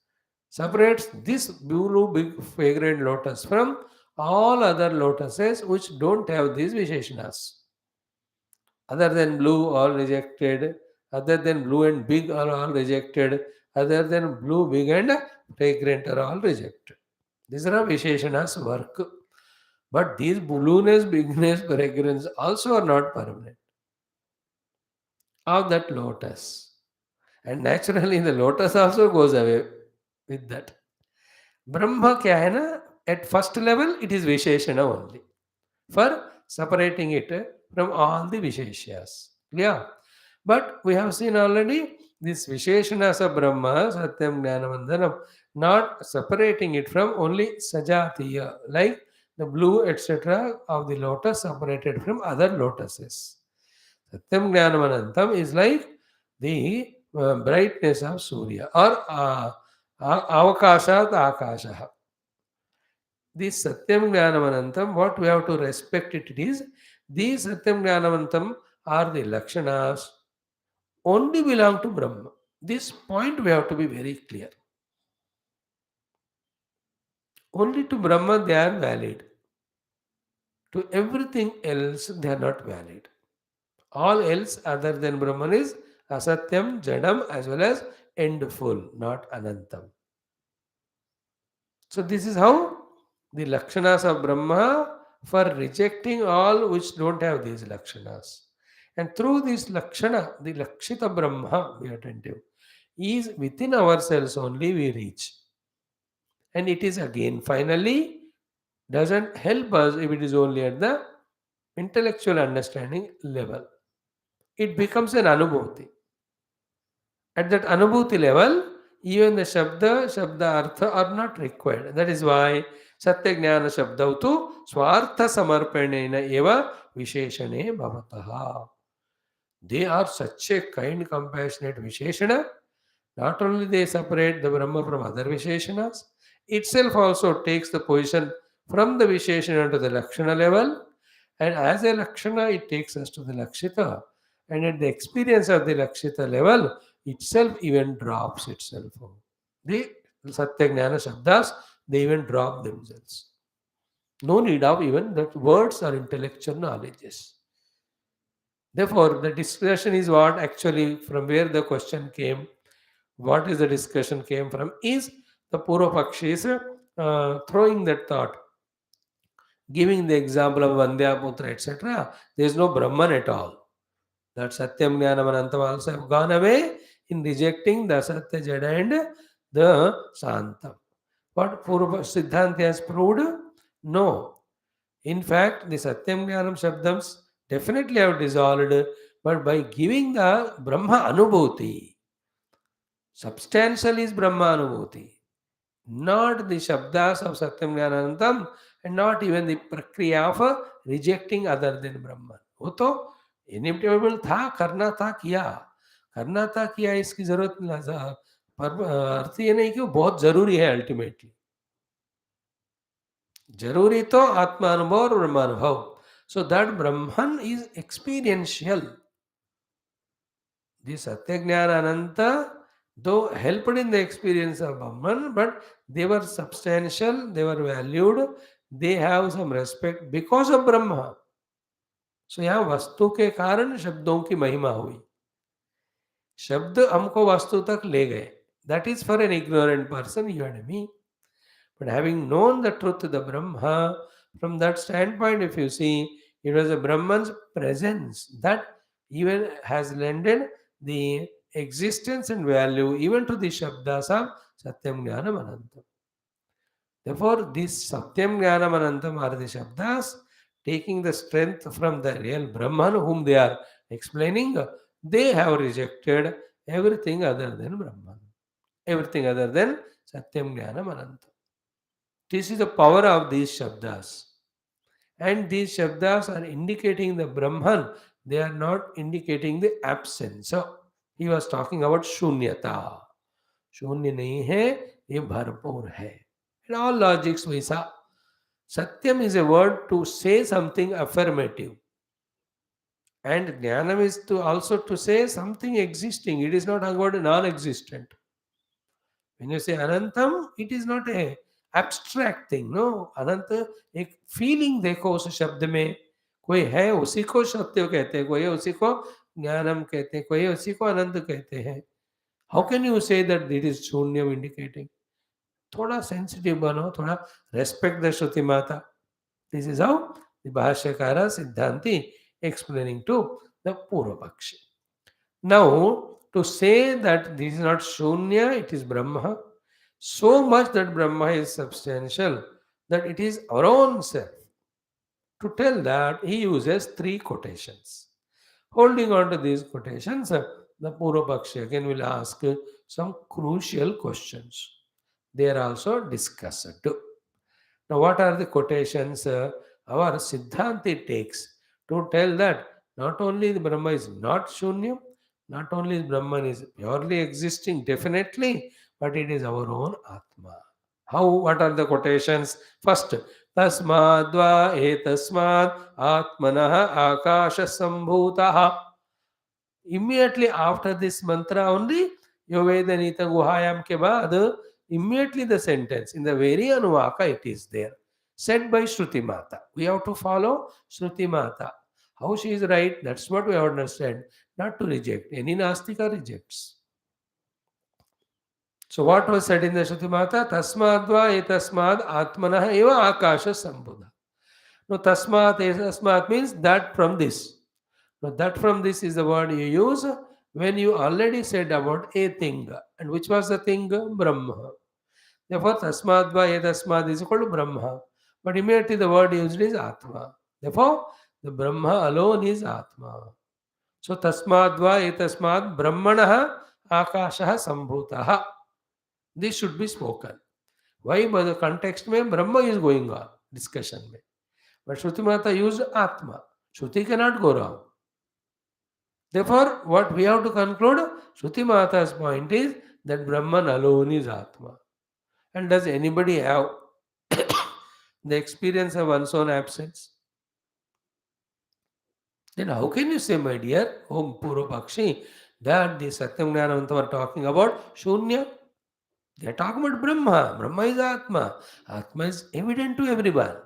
separates this blue big fragrant lotus from all other lotuses which don't have these Visheshanas. Other than blue, all rejected. Other than blue and big are all rejected. Other than blue, big and fragrant are all rejected. These are Visheshanas work. But these blueness, bigness, fragrance also are not permanent of that lotus. And naturally the lotus also goes away with that. Brahma kya hai na? At first level it is Visheshana only. For separating it from all the Visheshyas. Yeah. But we have seen already this Visheshanas of Brahma, Satyam Jnanavandanam, not separating it from only Sajatiya, like the blue, etc., of the lotus separated from other lotuses. Satyam Jnanavanantam is like the brightness of Surya or Avakashat Akasha. This Satyam Jnanavanantam, what we have to respect it is, these Satyam Jnanavantam are the Lakshanas only belong to Brahma. This point we have to be very clear. Only to Brahma they are valid. To everything else they are not valid. All else other than Brahman is Asatyam, Jadam as well as endful, not Anantam. So this is how the Lakshanas of Brahma for rejecting all which don't have these Lakshanas. And through this Lakshana, the Lakshita Brahma, be attentive, is within ourselves only we reach. And it is again finally doesn't help us if it is only at the intellectual understanding level. It becomes an anubhuti. At that anubhuti level, even the Shabda Artha are not required. That is why Satya Jnana Shabdautu Swartha Samarpanena Eva Visheshane Bhavataha. They are such a kind, compassionate Visheshana. Not only they separate the Brahma from other Visheshanas, itself also takes the position from the Visheshana to the Lakshana level, and as a Lakshana, it takes us to the Lakshita. And at the experience of the Lakshita level, itself even drops itself. The Satya Jnana Shabdas, they even drop themselves. No need of even that words or intellectual knowledges. Therefore, the discussion is what actually from where the question came, what is the discussion came from, is the Purva Pakshi is throwing that thought, giving the example of Vandyaputra, etc. There is no Brahman at all. That Satyam Jnanam Anantam also have gone away in rejecting the Satya Jada and the Santam. What Purva Siddhanta has proved? No. In fact, the Satyam Jnanam Shabdams definitely have dissolved, but by giving the Brahma Anubhuti, substantial is Brahma Anubhuti, not the Shabdas of Satyam Jnananantam, and not even the Prakriya of rejecting other than Brahman. वो तो inevitable था, करना था किया, इसकी जरूरत नहीं, पर अर्थ ये नहीं कि वो बहुत जरूरी है अल्टीमेटली. जरूरी तो आत्मानुभव और ब्रह्मानुभव. So that Brahman is experiential. The Satyajnana Ananta, though helped in the experience of Brahman, but they were substantial, they were valued, they have some respect because of Brahma. So यहाँ वस्तु के कारण शब्दों की महिमा हुई. शब्द हमको वस्तु तक ले गए. That is for an ignorant person, you and me. But having known the truth, the Brahma, from that standpoint, if you see, it was a Brahman's presence that even has lended the existence and value even to the Shabdas of Satyam Jnanam Anantam. Therefore, these Satyam Jnanam Anantam are the Shabdas taking the strength from the real Brahman whom they are explaining. They have rejected everything other than Brahman, everything other than Satyam Jnanam Anantam. This is the power of these Shabdas. And these Shabdas are indicating the Brahman, they are not indicating the absence. So, he was talking about Shunyata. शून्य नहीं है, ये भरपूर है. In all logics we saw, Satyam is a word to say something affirmative. And Jnanam is to also to say something existing. It is not about non-existent. When you say Anantam, it is not a abstract thing. No, अनंत एक feeling देखो उस शब्द में. कोई है उसी को सत्य कहते हैं, कोई उसी को ज्ञानम कहते हैं, कोई उसी को अनंत कहते हैं. How can you say that it is शून्यम indicating? थोड़ा सेंसिटिव बनो, थोड़ा respect the Shruti Mata. This is how the Bhashyakara Siddhanti explaining to the Purva Pakshi. Now, to say that this is not Shunya, it is Brahma, so much that Brahma is substantial, that it is our own self. To tell that, he uses three quotations. Holding on to these quotations, the Purva Pakshi again will ask some crucial questions. They are also discussed. Now, what are the quotations our Siddhanti takes to tell that not only the Brahma is not Shunya, not only Brahman is purely existing, definitely, but it is our own Atma. How? What are the quotations? First, Tasmadva etasmad atmanah akasha sambhutaha. Immediately after this mantra only, Yovedanita Guhayam ke baad, immediately the sentence, in the very Anuvaka it is there, said by Shruti Mata. We have to follow Shruti Mata. How she is right, that's what we have to understand, not to reject. Any Nastika rejects. So what was said in the Shruti Mata? Tasmadva etasmad atmanah eva akasha sambhuta. No, tasmat etasmat means that from this. Now, that from this is the word you use when you already said about a thing. And which was the thing? Brahma. Therefore, tasmadva etasmad is equal to Brahma. But immediately the word used is Atma. Therefore, the Brahma alone is Atma. So, tasmadva etasmad brahmanaha akashaha sambhutaha. This should be spoken. Why? By the context mein Brahma is going on, discussion mein. But Shruti Mata used Atma. Shruti cannot go wrong. Therefore, what we have to conclude, Shruti Mata's point is that Brahman alone is Atma. And does anybody have the experience of one's own absence? Then how can you say, my dear, Om Purva Pakshi, that the Satyam Jnanam are talking about Shunya? They are talking about Brahma. Brahma is Atma. Atma is evident to everyone.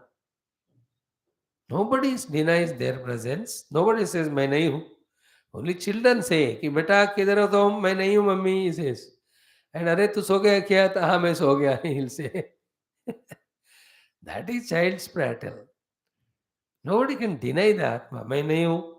Nobody denies their presence. Nobody says, मैं नहीं हूँ. Only children say कि बेटा किधर हो तुम? मैं नहीं हूँ मम्मी, he says. And अरे तू सो गया क्या? तो हाँ मैं सो गया, he'll say. That is child's prattle. Nobody can deny the Atma. मैं नहीं हूँ.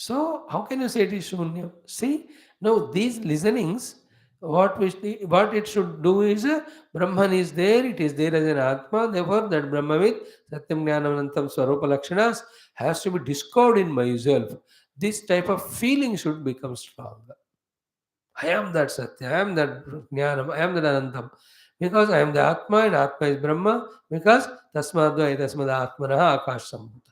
So how can you say it is Shunya? See, now these listenings, what it should do is Brahman is there, it is there as an Atma, therefore that Brahmavid, Satyam Jnanam Anantam Swarupa Lakshanas has to be discovered in myself. This type of feeling should become stronger. I am that Satya, I am that Jnanam, I am that Anantam. Because I am the Atma and Atma is Brahma, because Tasmadva Tasmad Atmanaha Akash Sambhuta.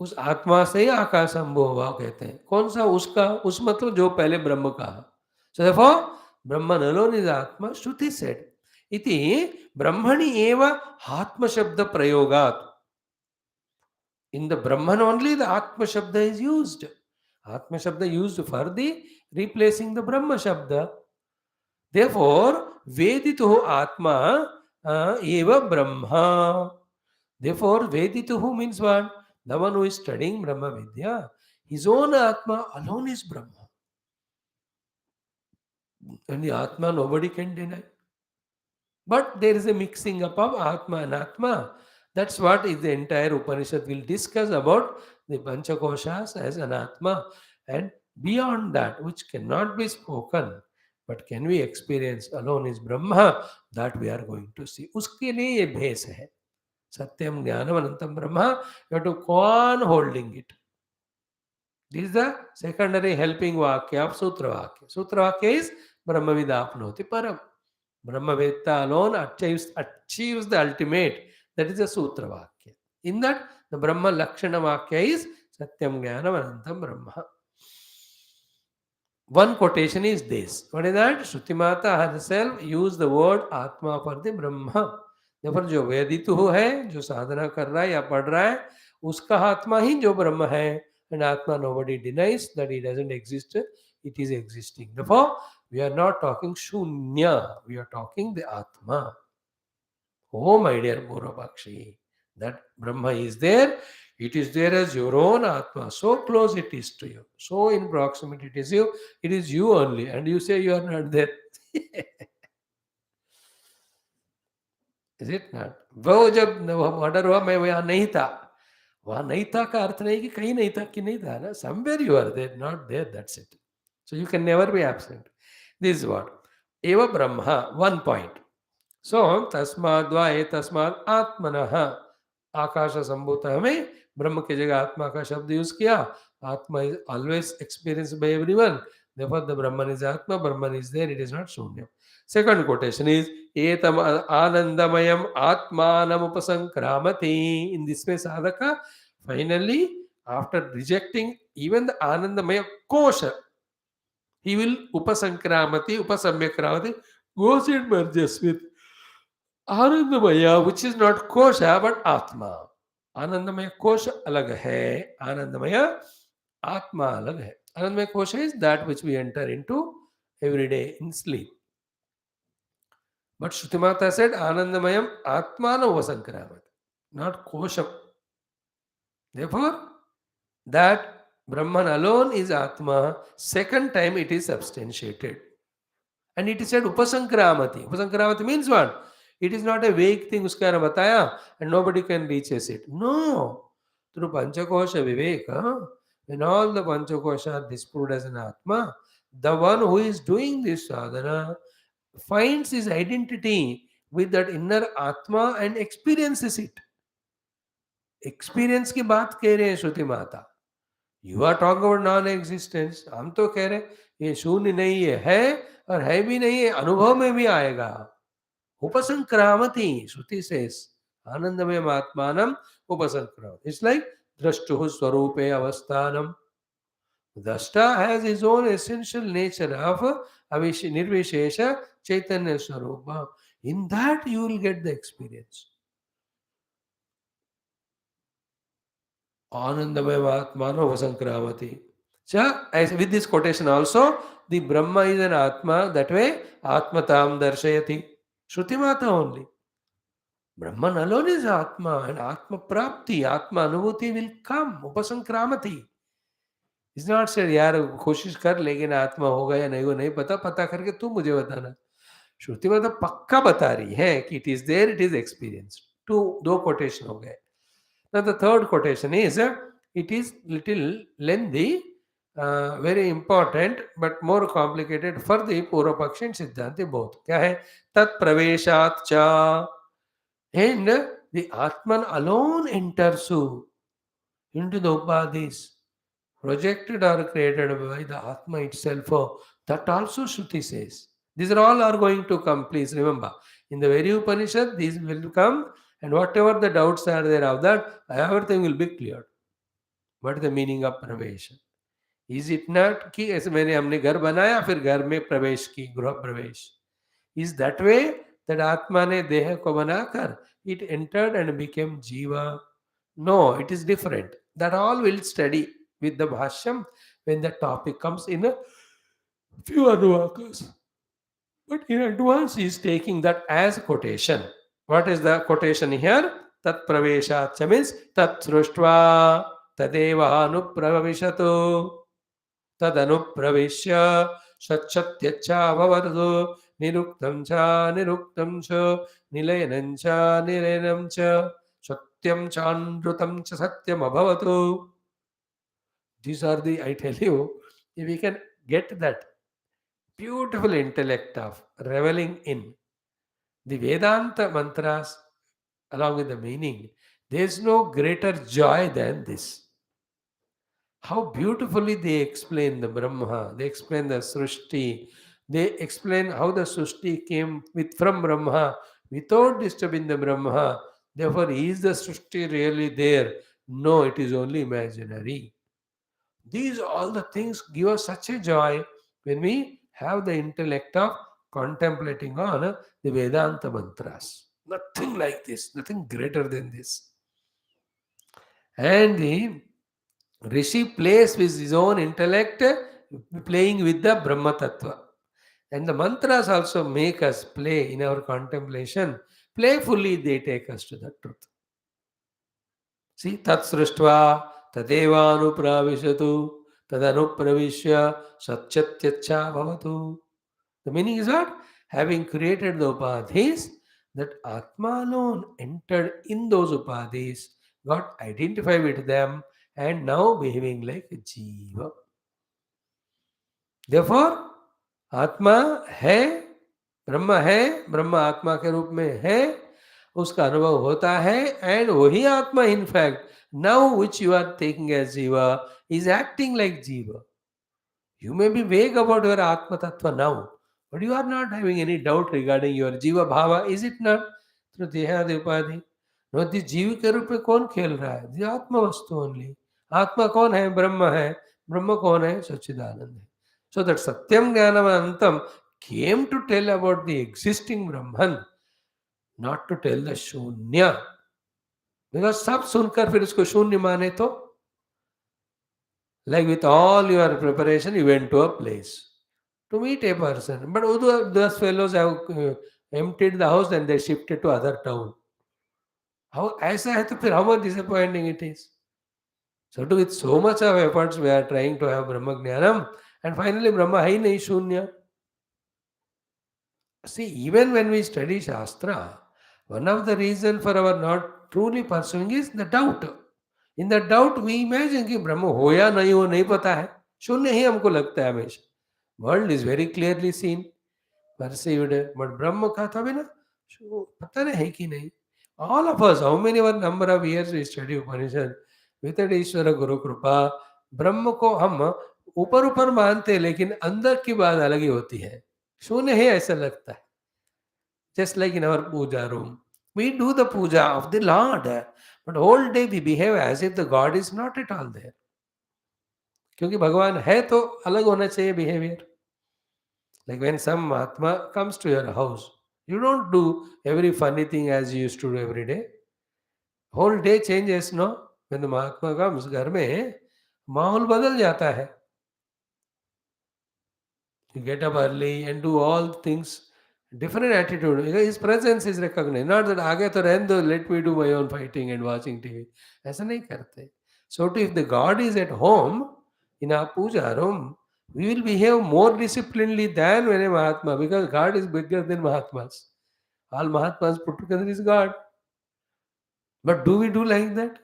उस आत्मा से ही आकाश संभव हुआ कहते हैं. कौन सा उसका? उस मतलब जो पहले ब्रह्म का. So therefore Brahman alone is atma. Shruti said इति ब्रह्मणि एव आत्म शब्द प्रयोगात्. In the Brahman only the atma shabda is used. Atma shabda used for the replacing the Brahma shabda. Therefore वेदितो आत्मा एव Brahma. Therefore, Vedituhu means what? The one who is studying Brahma Vidya, his own Atma alone is Brahma. And the Atma nobody can deny. But there is a mixing up of Atma and Atma. That's what is the entire Upanishad will discuss about the Panchakoshas as an Atma. And beyond that, which cannot be spoken, but can we experience alone is Brahma, that we are going to see. उसके लिए ये भेष है. Satyam Jnanam Anantam Brahma, you have to go on holding it. This is the secondary helping Vakya of Sutra Vakya. Sutra Vakya is Brahmavida Apnoti Param. Brahmavedta alone achieves the ultimate. That is the Sutra Vakya. In that, the Brahma Lakshana Vakya is Satyam Jnanam Anantam Brahma. One quotation is this. What is that? Shruti Mata herself used the word Atma for the Brahma. Therefore, जो वेदितु है, जो साधना कर रहा है या पढ़ रहा है, उसका आत्मा ही जो ब्रह्म है. And Atma, nobody denies that it doesn't exist. It is existing. Therefore, we are not talking Shunya. We are talking the Atma. Oh, my dear Murabakshi, that Brahma is there. It is there as your own Atma. So close it is to you. So in proximity it is you. It is you only. And you say you are not there. Is it not? वो जब murder हुआ मैं वहाँ नहीं था. वहाँ नहीं था का अर्थ नहीं कि कहीं नहीं था कि नहीं था ना. Somewhere you are there, not there. That's it. So you can never be absent. This is what. Eva Brahma. One point. So तस्माद् वा एतस्माद् आत्मनः आकाश संभूतः में ब्रह्म की जगह आत्मा का शब्द यूज किया. आत्मा is always experienced by everyone. Therefore, the Brahman is Atma. Brahman is there. It is not Shunya. Second quotation is एतम आनंदमयम आत्मानम उपसंक्रामति. In this way, sadhaka finally, after rejecting even the Anandamaya kosha, he will upasankramati, upasamyakramati, goes and merges with Anandamaya, which is not kosha but Atma. Anandamaya kosha alag hai, Anandamaya Atma alag hai. Anandamaya kosha is that which we enter into every day in sleep. But Shrutimata said Anandamayam Atmana Vasankaramat, not Kosham. Therefore, that Brahman alone is Atma. Second time it is substantiated. And it is said Upasankramati. Upasankramati means what? It is not a vague thing uska bataya and nobody can reach it. No. Through Panchakosha Viveka, when all the Panchakosha are disproved as an Atma, the one who is doing this sadhana finds his identity with that inner Atma and experiences it. Experience की बात कह रहे हैं श्रुति माता. You are talking about non existence. हम तो कह रहे ये शून्य नहीं है और है भी नहीं है, अनुभव में भी आएगा. उपसंक्रामति श्रुति से आनंद में आत्मानम उपसंक्रामति. इट्स लाइक द्रष्टु स्वरूपे अवस्थानम. Drashta has his own essential nature of nirvishesha chaitanya swarupa. In that you will get the experience. Anandamaya Atmano Vasankramati. So, as with this quotation also, the Brahma is an Atma. That way, Atmatam Darshayati. Shruti Mata only. Brahman alone is Atma, and Atma Prapti, Atma Anubhuti will come. Upasankramati. It's not said, यार कोशिश कर लेकिन आत्मा होगा या नहीं वो नहीं पता, पता करके तू मुझे बताना. श्रुति में तो पक्का बता रही है कि it is there, it is experience. दो कोटेशन हो गए. Now the third quotation is, it is little lengthy, very important but more complicated for the Purva Pakshi and Siddhanti both. क्या है? tat praveshat cha, and the Atman alone enters into the upadhis projected or created by the Atma itself. That also Shruti says. These are going to come, please remember. In the very Upanishad, these will come, and whatever the doubts are there of that, everything will be cleared. What is the meaning of प्रवेश? Is it not कि ऐसे मैंने हमने घर बनाया फिर घर में प्रवेश की, गृह प्रवेश? Is that way that आत्मा ने देह को बनाकर it entered and became जीवा? No, it is different. That all will study with the Bhashyam when the topic comes in a few anuvakas. But in advance, he is taking that as quotation. What is the quotation here? Tat praveshacha means tat sruštva tadeva anupravishatu tad anupravishya satyacha bhavatu niruktam cha nilayanam cha nilayanam cha satyam chandrutam cha satyam abhavatu. These are the, I tell you, if we can get that beautiful intellect of reveling in the Vedanta mantras along with the meaning, there is no greater joy than this. How beautifully they explain the Brahma, they explain the Srushti, they explain how the Srushti came from Brahma without disturbing the Brahma. Therefore, is the Srushti really there? No, it is only imaginary. These all the things give us such a joy when we have the intellect of contemplating on the Vedanta mantras. Nothing like this, nothing greater than this. And the Rishi plays with his own intellect, playing with the Brahma Tattva. And the mantras also make us play in our contemplation. Playfully, they take us to the truth. See, tat sruštva tadevanupravishatu tadanupravishya satyatyacha bhavatu. The meaning is what? Having created the upadhis, that Atma alone entered in those upadhis, got identified with them, and now behaving like a jiva. Therefore, आत्मा है, ब्रह्म आत्मा के रूप में है, उसका अनुभव होता है, एंड वही आत्मा in fact now which you are taking as जीवा इज एक्टिंग लाइक जीवा. You may be vague about your Atma Tattva now, but you are not having any doubt regarding your Jiva Bhava, is it not? Through Dehadi Upadhi. No, the जीव के रूप में कौन खेल रहा है? The आत्मा वस्तु only. आत्मा कौन है? ब्रह्म है. ब्रह्म कौन है? सच्चिदानंद है. So that Satyam Jnanam Anantam came to tell about the existing Brahman, not to tell the Shunya. Because सब सुनकर फिर उसको शून्य माने तो, like with all your preparation, you went to a place to meet a person. But those fellows have emptied the house and they shifted to other town. How ऐसा है तो फिर how much disappointing it is. So with so much of efforts we are trying to have Brahma Jnanam, and finally Brahma hai nahi shunya. See, even when we study Shastra, one of the reasons for our not truly pursuing is the doubt. In the doubt we imagine कि ब्रह्म हो या नहीं हो नहीं पता है, शून्य ही हमको लगता है हमेशा. World is very clearly seen, perceived, but ब्रह्म का था भी ना, पता नहीं है कि नहीं. All of us, how many one number of years we study Upanishad with Ishwara guru kripa, ब्रह्म को हम ऊपर ऊपर मानते हैं लेकिन अंदर की बात अलग ही होती है, शून्य है ऐसा लगता है. Just like in our puja room, we do the puja of the Lord, but whole day we behave as if the God is not at all there. क्योंकि भगवान है तो अलग होना चाहिए behavior. Like when some Mahatma comes to your house, you don't do every funny thing as you used to do every day. Whole day changes, no? When the Mahatma comes, घर में माहौल बदल जाता है. You get up early and do all things Different attitude. His presence is recognized. Not that आगे तो रहने दो, let me do my own fighting and watching TV. ऐसा नहीं करते. So if the God is at home in our puja room, we will behave more disciplinedly than when a Mahatma, because God is bigger than Mahatmas. All Mahatmas put together is God. But do we do like that?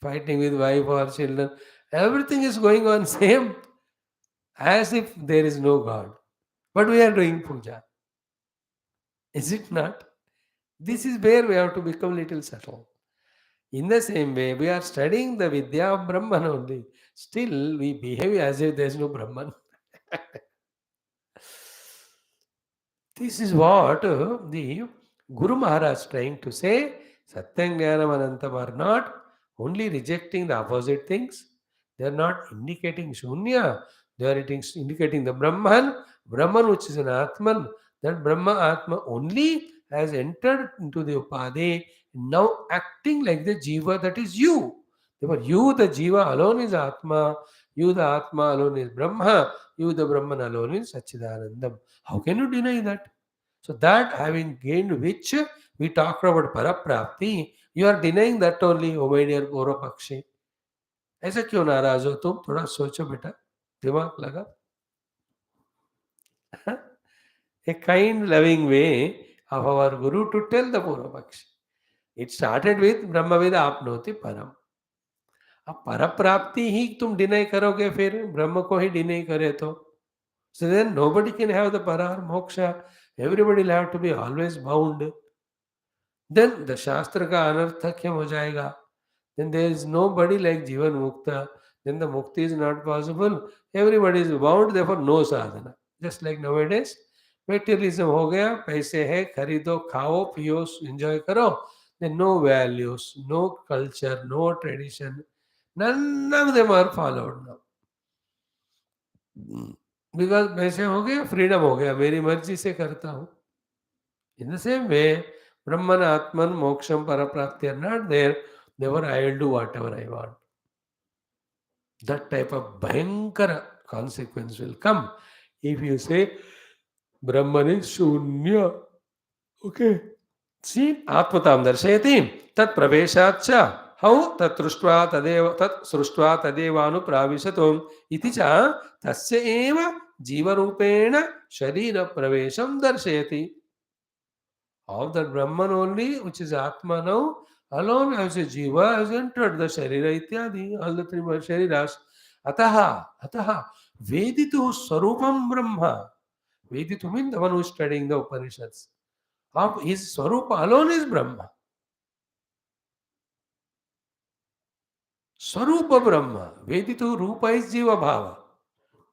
Fighting with wife or children. Everything is going on same as if there is no God. But we are doing puja. Is it not? This is where we have to become little subtle. In the same way, we are studying the Vidya of Brahman only. Still, we behave as if there is no Brahman. This is what the Guru Maharaj is trying to say. Satyam, Jnanam, Anantam are not only rejecting the opposite things, they are not indicating Shunya, they are indicating the Brahman which is an Atman. That Brahma Atma only has entered into the Upade, now acting like the Jiva, that is you. Therefore, you, the Jiva alone is Atma, you, the Atma alone is Brahma, you, the Brahman alone is Satchidanandam. How can you deny that? So that having gained which we talked about paraprapti, you are denying that only, oh my dear Gaurav Pakshi. ऐसा क्यों नाराज हो तुम? थोड़ा सोचो बेटा, दिमाग लगा. A kind loving way of our Guru to tell the Gaurav Pakshi. It started with Brahmavida आपनोति परम. अब परप्राप्ति ही तुम डिनाई करोगे, फिर ब्रह्म को ही डिनाई करे तो. So then nobody can have the para or moksha. Everybody will have to be always bound. Then the Shastra ka anarthakyam ho jayega. Then there is nobody like Jivan Mukta. Then the Mukti is not possible. Everybody is bound, therefore no sadhana. Just like nowadays, materialism ho gaya, paise hai, kharido, khao, piyo, enjoy karo. Then no values, no culture, no tradition. None of them are followed now. Because पैसे हो गया, freedom हो गया, मेरी मर्जी से करता हूँ. इन द सेम वे ब्रह्मन आत्मन मोक्षम पर प्राप्ति are not there, never I will do whatever I want. That type of भयंकर consequence will come if you say Brahman is shunya. Okay. See, atmatam darshayati tat praveshacha. How tat sruštva tadevanupravishatum iti cha tasya eva jivarupena sharira pravesham darshayati. Of that Brahman only, which is Atma now, alone as a Jiva has entered the Sharira ityadi, all the three Shariras. Ataha, Veditu Swarupam Brahma. Veditu means the one who is studying the Upanishads. Of his Swarupa alone is Brahma. Swarupa Brahma. Veditu Rupa is Jiva Bhava.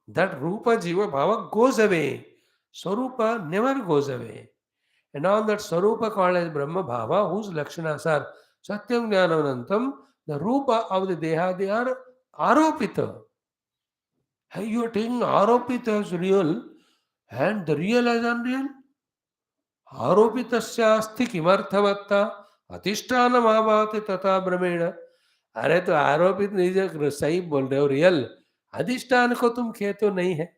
That Rupa Jiva Bhava goes away. Swarupa never goes away. And all that Swarupa called as Brahma Bhava, whose Lakshanas are Satyam, Jnanam, Anantham, the Rupa of the Deha, they are Aropita. Hey, you are taking Aropita as real and the real as unreal? Aropitasya asti kimarthavatta atishtanam avati tata brahmena. अरे तो आरोपित नहीं, जो सही बोल रहे हो, real. अधिष्ठान को तुम कहे तो नहीं है.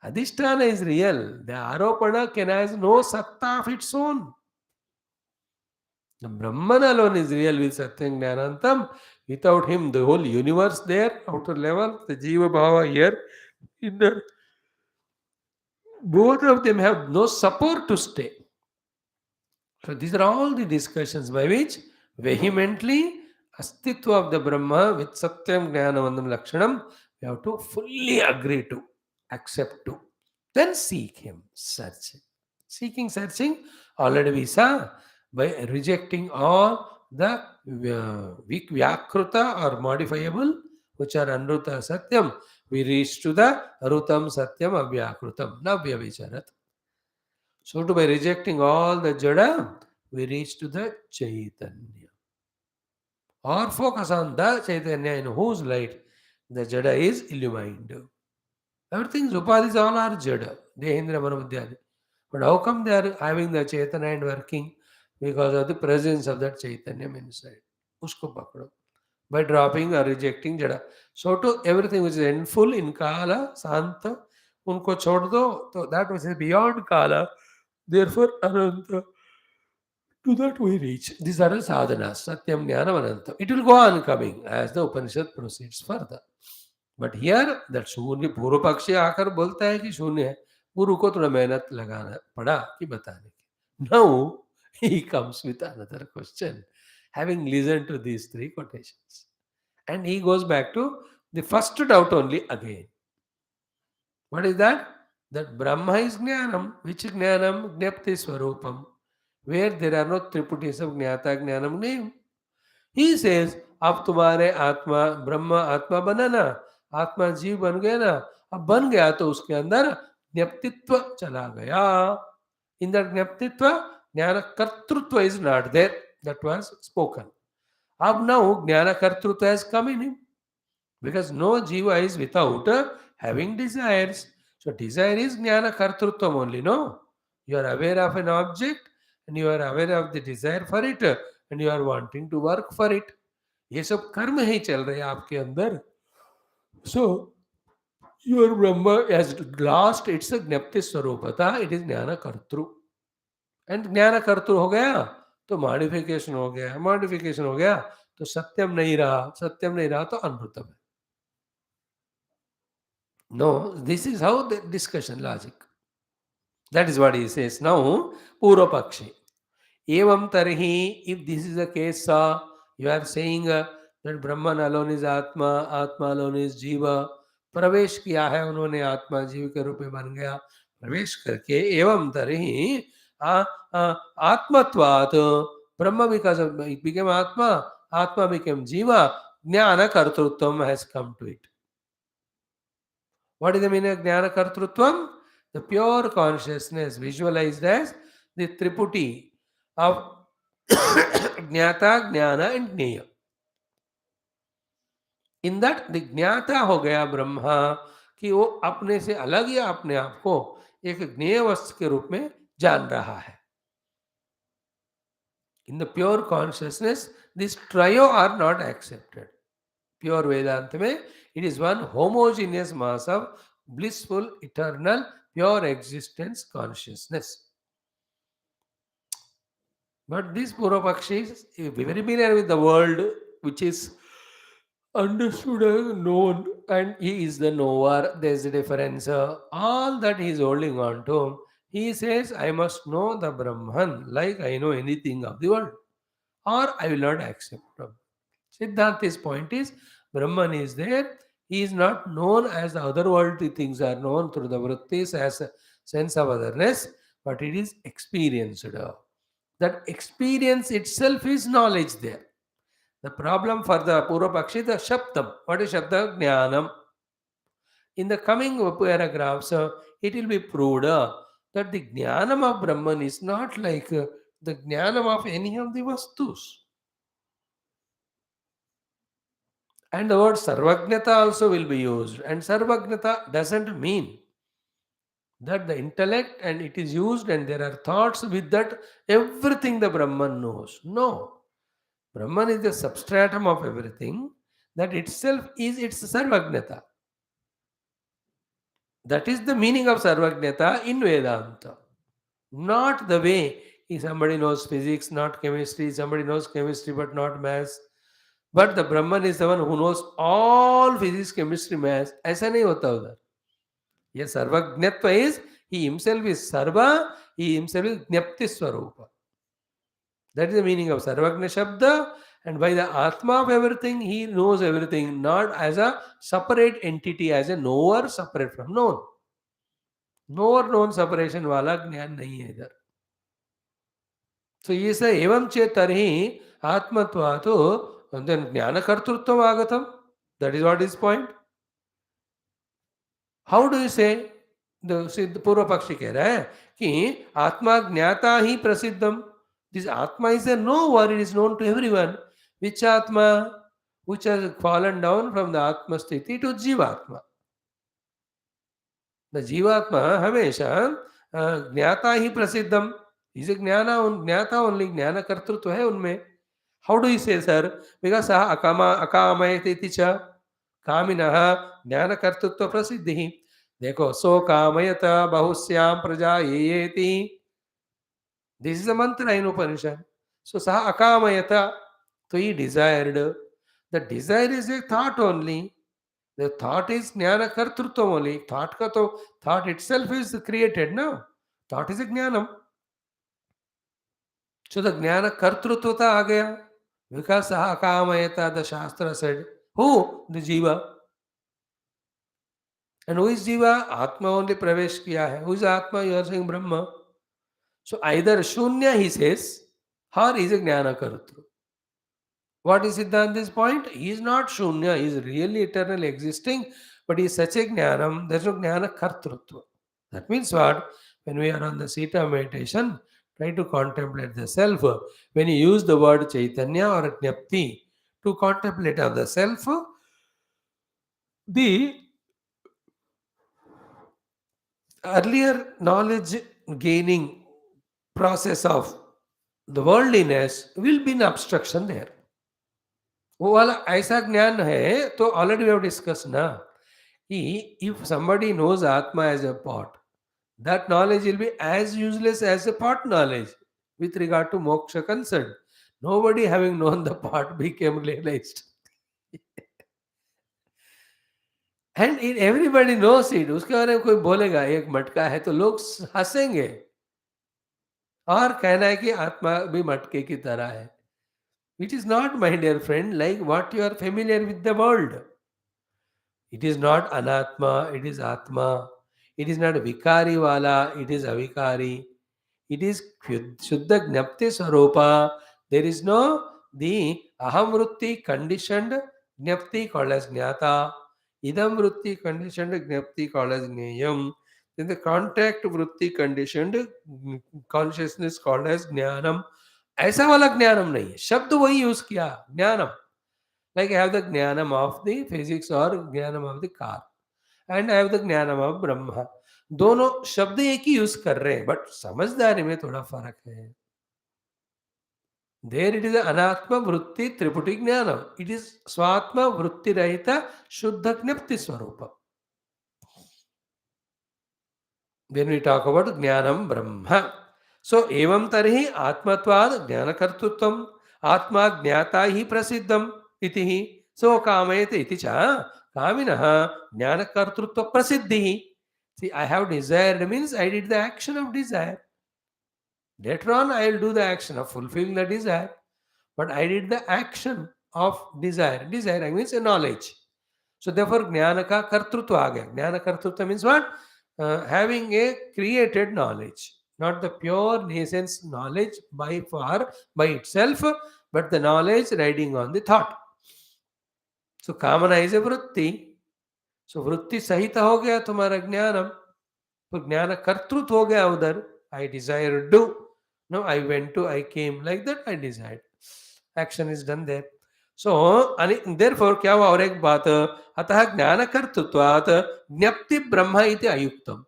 Adhisthana is real. The Aropana can has no satta of its own. The Brahman alone is real with Satyam Jnanantam. Without him, the whole universe there, outer level, the Jiva Bhava here, inner, both of them have no support to stay. So these are all the discussions by which vehemently Astitva of the Brahma with Satyam Jnanam Lakshanam, we have to fully agree to, accept to. Then seek him, search. Searching, already we saw, by rejecting all the Vyakruta or modifiable, which are Anruta Satyam, we reach to the Rutam Satyam Avyakrutam, Navya Vicharat. So by rejecting all the Jada, we reach to the Chaitanya. Or focus on the Chaitanya in whose light the Jada is illumined. Everything, Upadhis all are Jada, Dehendra Manobuddhyadi. But how come they are having the Chaitanya and working? Because of the presence of that Chaitanya inside. Usko pakdo. By dropping or rejecting Jada. So to everything which is endful in Kala, Santa, unko chhod do, so that which is beyond Kala, Therefore, Ananta, to that we reach. These are the sadhanas, Satyam, Jnanam, Anantam. It will go on coming as the Upanishad proceeds further. But here that शून्य पूर्व पक्षी आकर बोलता है कि शून्य है, गुरु को थोड़ा मेहनत लगाना पड़ा कि बताने की. Now he comes with another question having listened to these three quotations, and he goes back to the first doubt only again. What is that? That Brahma is Jnanam. Which Jnanam? Jnapti Swarupam. Where there are no triputis of Jnata Jnanam name. He says, अब तुम्हारे आत्मा ब्रह्म आत्मा बना ना, आत्मा जीव बन गया ना, अब बन गया तो उसके अंदर ज्ञप्तित्व चला गया. इन दैट ज्ञप्तित्व ज्ञान कर्तृत्व is not there, that was spoken. अब नाउ ज्ञान कर्तृत्व has come in him, because no jiva is without having desires. So desire is jnana kartrutvam only, no? You are aware of an object and you are aware of the desire for it and you are wanting to work for it. ये सब कर्म ही चल रहे हैं आपके अंदर. So your Brahma has lost its ज्ञप्ति स्वरूपता, it is ज्ञान कर्तृ. And ज्ञान कर्तृ हो गया तो मॉडिफिकेशन हो गया, मॉडिफिकेशन हो गया तो सत्यम नहीं रहा, सत्यम नहीं रहा तो अनृतम है. No, this is how the discussion logic. That is what he says. Now, Purva Pakshi. Evam tarhi, if this is the case, you are saying that Brahman alone is Atma, Atma alone is Jiva. प्रवेश किया है उन्होंने, आत्मा जीव के रूप में बन गया. प्रवेश करके एवं तरही आत्मत्वात् ब्रह्म because it became Atma, Atma became Jiva, Jnana Kartrutvam has come to it. What is the meaning of Jnana Kartrutvam? The pure consciousness visualized as the triputi of Jnata, Jnana and Jnaya. In that the Jnata हो गया ब्रह्मा कि वो अपने से अलग या अपने आप को एक ज्ञेय वस्तु के रूप में जान रहा है. In the pure consciousness, these trio are not accepted. Pure Vedanta में it is one homogeneous mass of blissful, eternal, pure existence consciousness. But this Purvapakshi is very familiar with the world which is understood as known, and he is the knower. There is a difference. All that he is holding on to, he says, I must know the Brahman like I know anything of the world, or I will not accept Brahman. Siddhanta's point is, Brahman is there. He is not known as the otherworldly things are known through the vrittis as a sense of otherness, but it is experienced. That experience itself is knowledge there. The problem for the Purvapakshi, the Shabdam. What is Shabda? Jnanam. In the coming paragraphs, it will be proved that the Jnanam of Brahman is not like the Jnanam of any of the Vastus. And the word Sarvajnata also will be used. And Sarvajnata doesn't mean that the intellect and it is used and there are thoughts with that everything the Brahman knows. No. Brahman is the substratum of everything. That itself is its Sarvajnata. That is the meaning of Sarvajnata in Vedanta. Not the way somebody knows physics, not chemistry, somebody knows chemistry but not maths. But the Brahman is the one who knows all physics, chemistry, maths. ऐसा नहीं होता उधर. ये सर्वज्ञत्व is he himself is sarva, he himself is ज्ञप्ति स्वरूप. That is the meaning of Sarvajna Shabda, and by the Atma of everything, he knows everything, not as a separate entity, as a knower separate from known. Knower known separation वाला ज्ञान नहीं है इधर. So ये से एवं चेत तरहि आत्मत्वात् then ज्ञान कर्तृत्वम आगतम. That is what is point. How do you say? The पूर्व पक्षी कह रहा है कि आत्मा ज्ञाता ही प्रसिद्धम. This Atma is a knower, it is known to everyone. Which Atma? Which has fallen down from the Atma sthiti to Jivatma. The Jivatma हमेशा ज्ञाता ही प्रसिद्धम. Is a ज्ञाता only, ज्ञान कर्तृत्व है उनमें. How do you say, sir? Because सः अकामयति इति च कामिनः ज्ञान कर्तृत्व प्रसिद्धिः. देखो सो कामयत बहुस्यां प्रजा येति. This is a mantra in Upanishad. So saha akamayata. So he desired. The desire is a thought only. The thought is jnana kartrutvam only. Thought itself is created, no? Thought is a jnanam. So the jnana kartrutva aa gaya. Because saha akamayata, the Shastra said. Who? The Jiva. And who is Jiva? Atma only pravesh kiya hai. Who is Atma? You are saying Brahma. So either Shunya he says, or he is a Jnana Kartru. What is Siddhanta's point? He is not Shunya, he is really eternal existing, but he is such a Jnanam, there is no Jnana Kartrutva. That means what? When we are on the seat of meditation, try to contemplate the self. When you use the word Chaitanya or Jnapti to contemplate on the self, the earlier knowledge gaining process of the worldliness will be an obstruction there. वो वाला ऐसा ज्ञान है तो already we have discussed ना कि if somebody knows Atma as a pot, that knowledge will be as useless as a pot knowledge with regard to moksha concerned. Nobody having known the pot became realized. And everybody knows it. उसके बारे में कोई बोलेगा एक मटका है तो लोग हंसेंगे और कहना है कि आत्मा भी मटके की तरह है. It is not, my dear friend, like what you are familiar with the world. It is not anatma, it is atma. It is not vikari wala, it is avikari. It is shuddha gnapti swarupa. There is no the aham vritti conditioned gnapti called as jnata. Idam vritti conditioned gnapti called as gneyam. Then the contact vritti conditioned consciousness called as jnanam. ऐसा वाला ज्ञानम नहीं है. शब्द वही use किया, ज्ञानम. Like I have the jnanam of the physics or jnanam of the car. And I have the jnanam of Brahma. दोनों शब्द एक ही यूज कर रहे हैं बट समझदारी में थोड़ा फर्क है. There it is अनात्म वृत्ति त्रिपुटी ज्ञानम. It is स्वात्म वृत्ति रहित शुद्ध ज्ञप्ति स्वरूप. When we talk about jnanam Brahma. So evam tarhi atmatvad jnanakartutvam atma jnata hi prasiddham iti hi. So kamayate iti cha kaminaha jnanakartrutva prasiddhi. See, I have desired means I did the action of desire. Later on I will do the action of fulfilling the desire. But I did the action of desire. Desire means a knowledge. So therefore jnana ka kartrutva aa gaya. Jnana kartrutva means what? Having a created knowledge. Not the pure nascent knowledge by far, by itself, but the knowledge riding on the thought. So kamana is a vritti. So vritti sahita हो गया तुम्हारा ज्ञानम. तो ज्ञान कर्तृत्व हो गया उधर. I desire do. No, I went to, I came. Like that I desired. Action is done there. So, therefore, क्या हुआ और एक बात, अतः ज्ञान कर्तृत्वात् ज्ञप्ति ब्रह्म इति अयुक्तम.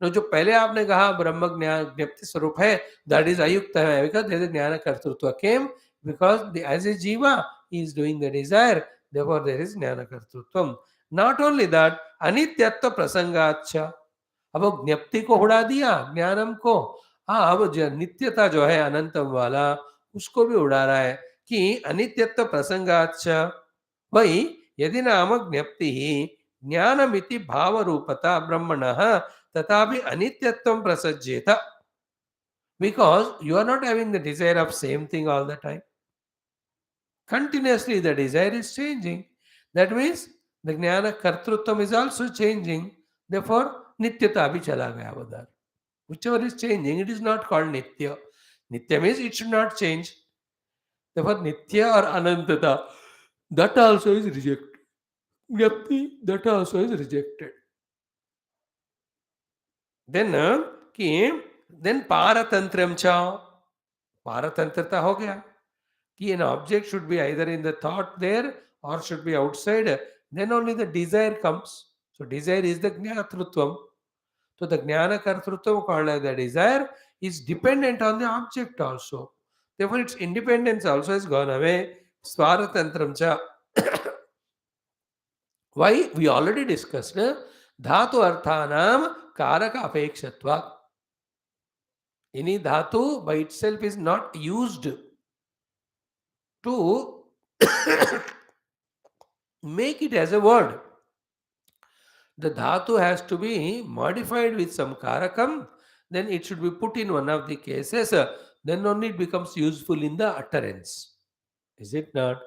जो पहले आपने कहा ब्रह्म ज्ञान ज्ञप्ति स्वरूप है, दैट इज अयुक्त है. बिकॉज देयर इज ज्ञान कर्तृत्व came because as a jiva he is doing the desire, therefore there is jnana कर्तृत्व. नॉट ओनली दैट, अनित्यत्व प्रसंगाच्छ. अब वो ज्ञप्ति को उड़ा दिया, ज्ञानम को. हाँ, अब नित्यता जो है अनंतम वाला, उसको भी उड़ा रहा है कि अनित्यत्व प्रसंगाच्छ वही यदि नाम ज्ञप्ति ही ज्ञानमिति भाव रूपता ब्रह्मणः तथापि अनित्यत्वं प्रसज्येत. Because you are not having the desire of same thing all the time. Continuously the desire is changing. That means the jnana kartrutvam is also changing. Therefore nityata bhi chala gaya udhar. Whichever is changing, it is not called nitya. Nitya means it should not change. Therefore nitya or anantata, that also is rejected. Jnapti, that also is rejected. Then then पारतंत्रम च, पारतंत्रता हो गया कि an object should be either in the thought there or should be outside. Then only the desire comes. So desire is the jnanakartrutvam. So the jnanakartrutvam called as the desire is dependent on the object also. Therefore its independence also has gone away. Swaratantram cha. Why? We already discussed dhatu arthanam कारक अपेक्षत्वात्. Any dhatu by itself is not used to make it as a word. The dhatu has to be modified with some karakam, then it should be put in one of the cases, then only it becomes useful in the utterance. Is it not?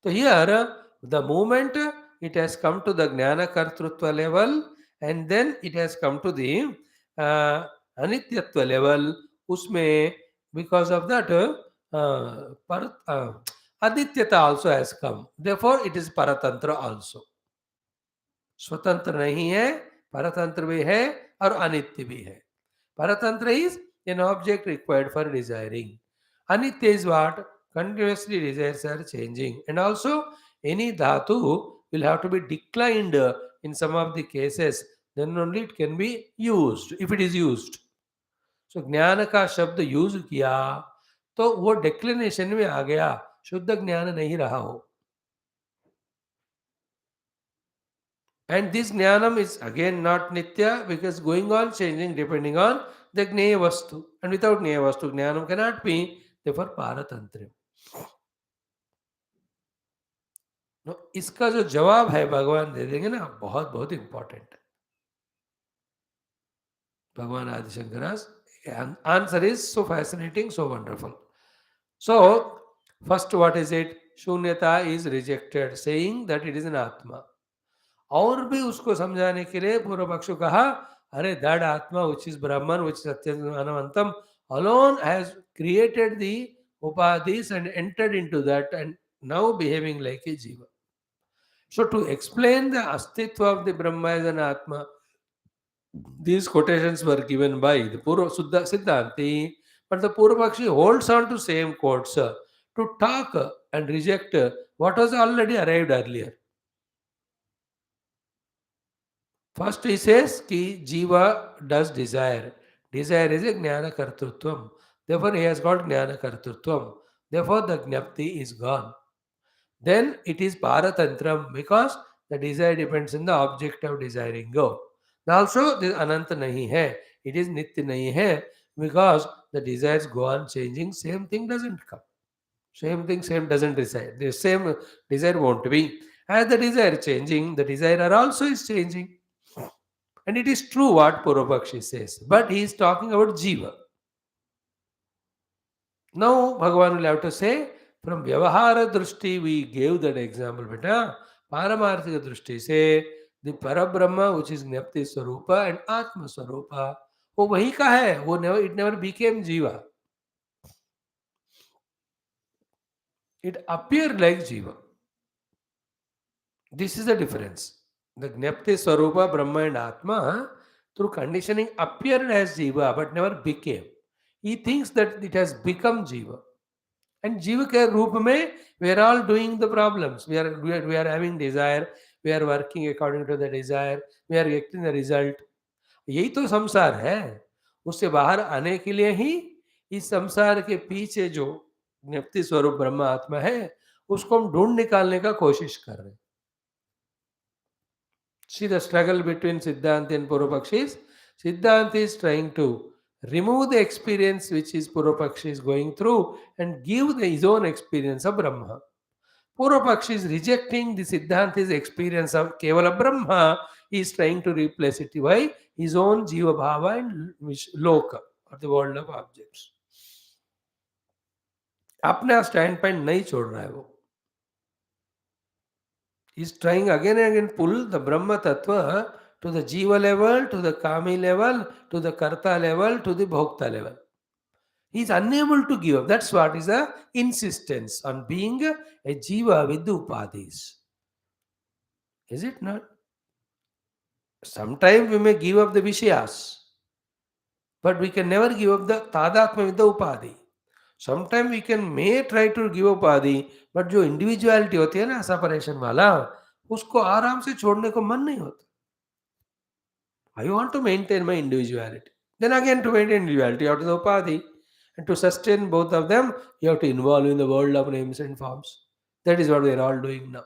So here, the moment it has come to the Jnana Kartrutva level, and then it has come to the uh, Anityatva level, usme, because of that, Adityata also has come. Therefore, it is Paratantra also. स्वतंत्र नहीं है, परतंत्र भी है और अनित्य भी है. Paratantra is an object required for desiring. Anitya is what? Continuously desires are changing. And also, any dhatu will have to be declined in some of the cases. Then only it can be used, if it is used. So, ज्ञान का शब्द use किया तो वो declination में आ गया, शुद्ध ज्ञान नहीं रहा हो. And this jnanam is again not nitya because going on changing depending on the jnaya vastu. And without jnaya vastu, jnanam cannot be, therefore paratantra. No, इसका जो जवाब है भगवान दे देंगे ना, बहुत बहुत इंपॉर्टेंट है. भगवान आदिशंकरा's answer is so fascinating, so wonderful. So, first what is it? Shunyata is rejected, saying that it is an atma. और भी उसको समझाने के लिए पूर्व पक्ष कहा, अरे दैट आत्मा which is Brahman, which is Satyam Anantham, alone has created the upadhis and entered into that and now behaving like a jiva. So to explain the astitva of the Brahma as an atma, these quotations were given by the Purva Suddha Siddhanti, but the Purvapakshi holds on to same quotes to talk and reject what was already arrived earlier. First he says ki jiva does desire. Desire is a jnana kartrutvam. Therefore he has got jnana kartrutvam. Therefore the jnapti is gone. Then it is paratantram because the desire depends on the object of desiring go. Also this ananta nahi hai. It is nitya nahi hai because the desires go on changing. Same thing doesn't come. Same thing, same doesn't desire. The same desire won't be. As the desire changing, the desire also is changing. And it is true what Purvapakshi says, but he is talking about Jiva. Now, Bhagavan will have to say, from Vyavahara Drushti, we gave that example, beta. Paramarthika Drushti say, the Parabrahma, which is Jnapti Swarupa and Atma Swarupa, वो वही का है, वो never, it never became Jiva. It appeared like Jiva. This is the difference. The Jnapti Swarupa, Brahma and Atma, through conditioning appeared as Jiva but never became. He thinks that it has become Jiva. And Jiva ke roop mein, we are all doing the problems. We are having desire, we are working according to the desire, we are getting the result. यही तो संसार है. उससे बाहर आने के लिए ही इस संसार के पीछे जो ज्ञप्ति स्वरूप ब्रह्म आत्मा है, उसको हम ढूंढ निकालने का कोशिश कर रहे हैं. See the struggle between Siddhanti and Purvapakshis. Siddhanti is trying to remove the experience which is Purvapakshi is going through and give his own experience of Brahma. Purvapakshi is rejecting the Siddhanti's experience of Kevala Brahma. He is trying to replace it by his own Jiva Bhava and Loka, or the world of objects. अपना stand point नहीं छोड़ रहा है वो. Is trying again and again pull the Brahma Tattva to the Jiva level, to the Kami level, to the Karta level, to the Bhokta level. He is unable to give up. That's what is the insistence on being a Jiva with the Upadhis. Is it not? Sometimes we may give up the Vishyas, but we can never give up the Tadatma with the Upadhi. Sometimes we may try to give up Upadhi, but जो individuality होती है ना separation वाला, उसको आराम से छोड़ने को मन नहीं होता. I want to maintain my individuality. Then again, to maintain individuality, you have to the upadhi. And to sustain both of them, you have to involve in the world of names and forms. That is what we are all doing now.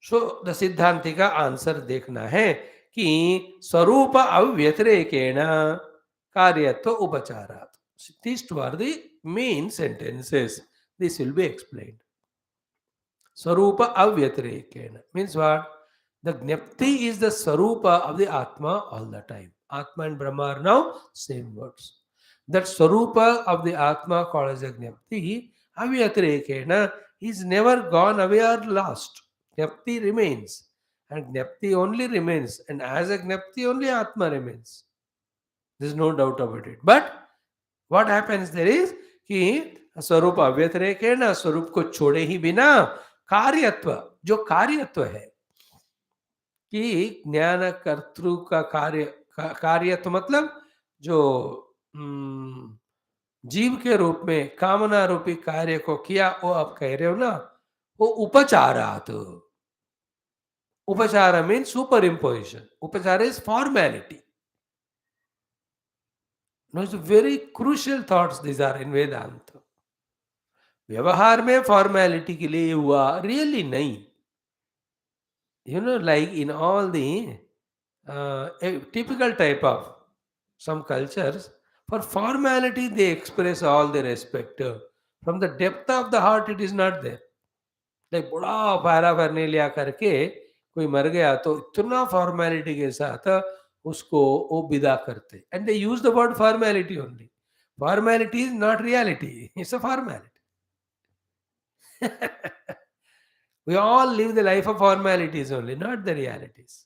So, the Siddhanti का answer देखना है कि स्वरूप अव्यतिरेकेण karyatva upacharat. These two are the main sentences. This will be explained. Swarupa avyatirekena means what? The Gnapti is the Swarupa of the Atma all the time. Atma and Brahma are now same words. That Swarupa of the Atma called as a Gnapti, avyatirekena, is never gone away or lost. Gnapti remains. And Gnapti only remains. And as a Gnapti, only Atma remains. There is no doubt about it. But what happens there is कि स्वरूप अव्यतिरेकेण स्वरूप को छोड़े ही बिना कार्यत्व, जो कार्यत्व है कि ज्ञान कर्तृ का कार्यत्व मतलब जो जीव के रूप में कामना रूपी कार्य को किया, वो आप कह रहे हो ना, वो उपचारात. उपचार मीन सुपर इम्पोजिशन. उपचार is formality. No, it's very crucial thoughts these are in Vedanta. व्यवहार में फॉर्मेलिटी के लिए हुआ, रियली नहीं. You know, like in all the a typical type of some cultures, for formality they express all the respect. From the depth of the heart, it is not there. Like बड़ा फारा फरनेलिया करके कोई मर गया तो इतना formality के साथ उसको वो विदा करते. And they use the word formality only. Formality is not reality. It's a formality. We all live the life of formalities only, not the realities.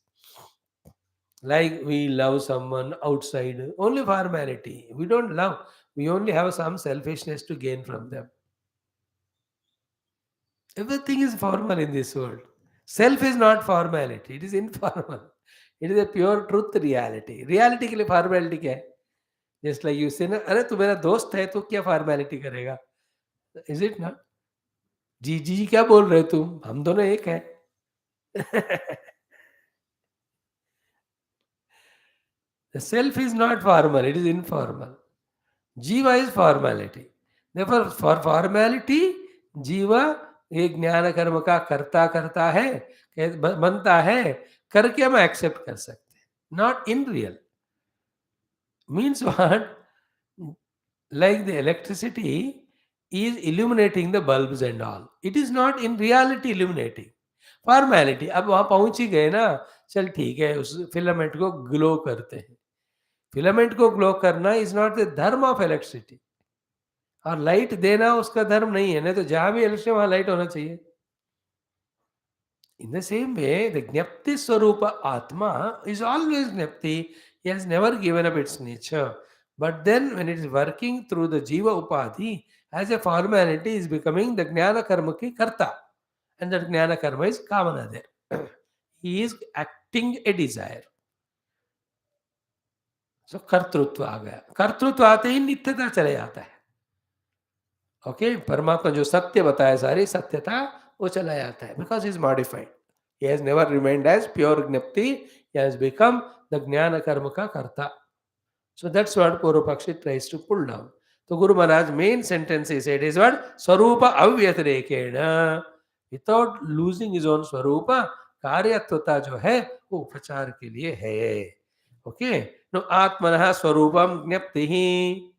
Like we love someone outside, only formality. We don't love. We only have some selfishness to gain from them. Everything is formal in this world. Self is not formality. It is informal. It is a pure truth reality. Reality के लिए formality क्या है? Just like you say ना, अरे तू मेरा दोस्त है तो क्या formality करेगा? Is it not? जी जी क्या बोल रहे तुम? हम दोनों एक हैं. The self is not formal, it is informal. Jiva is formality. Therefore, for formality, जीवा एक ज्ञान कर्म का करता है, बनता है, करके हम एक्सेप्ट कर सकते हैं. Not in real. Means what? Like the electricity is illuminating the bulbs and all. It is not in reality illuminating. Formality. अब वहां पहुंच ही गए ना, चल ठीक है, उस फिलामेंट को ग्लो करते हैं. फिलामेंट को ग्लो करना इज नॉट द धर्म ऑफ इलेक्ट्रिसिटी. और लाइट देना उसका धर्म नहीं है. नहीं तो जहां भी इलेक्ट्रिसिटी वहां लाइट होना चाहिए. In the same way, the Gnapti Swarupa Atma is always Gnapti. He has never given up its nature. But then, when it is working through the Jiva Upadhi, as a formality, is becoming the Jnana Karma ki Karta. And that Jnana Karma is Kamana there. He is acting a desire. So, कर्तृत्व आ गया. कर्तृत्व आते ही नित्यता चले जाता है. Okay, परमात्मा जो सत्य बताया, सारी सत्यता वो चला जाता है. Because he is modified. He has never remained as pure Gnapti. He has become the Jnana Karma ka Karta. So that's what Purvapakshi tries to pull down. So Guru Maharaj main sentence he said is what? Swarupa avyatirekena. Without losing his own Swarupa, Karyatvata jo hai, wo upachar ke liye hai. Okay? Now Atmanaha Swarupam Gnaptihi.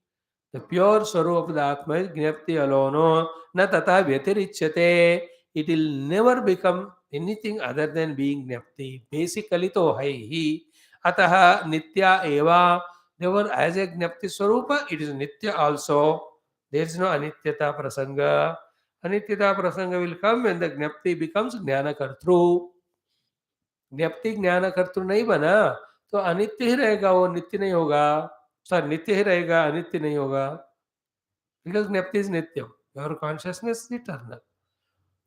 The pure Swarup of the Atma is Gnapti alone. Na tata vyatirichyate. It will never become anything other than being Gnapti. Basically to hai hi. Ataha Nitya eva. Therefore, as a Gnapti Swarupa, it is Nitya also. There is no Anityata Prasanga. Anityata Prasanga will come when the Gnapti becomes Jnana Kartru. Gnapti Jnana Kartru nahi bana, तो अनित्य ही रहेगा, वो नित्य नहीं होगा. Sir नित्य ही रहेगा, अनित्य नहीं होगा. Because Gnapti is Nityam. Your consciousness is eternal.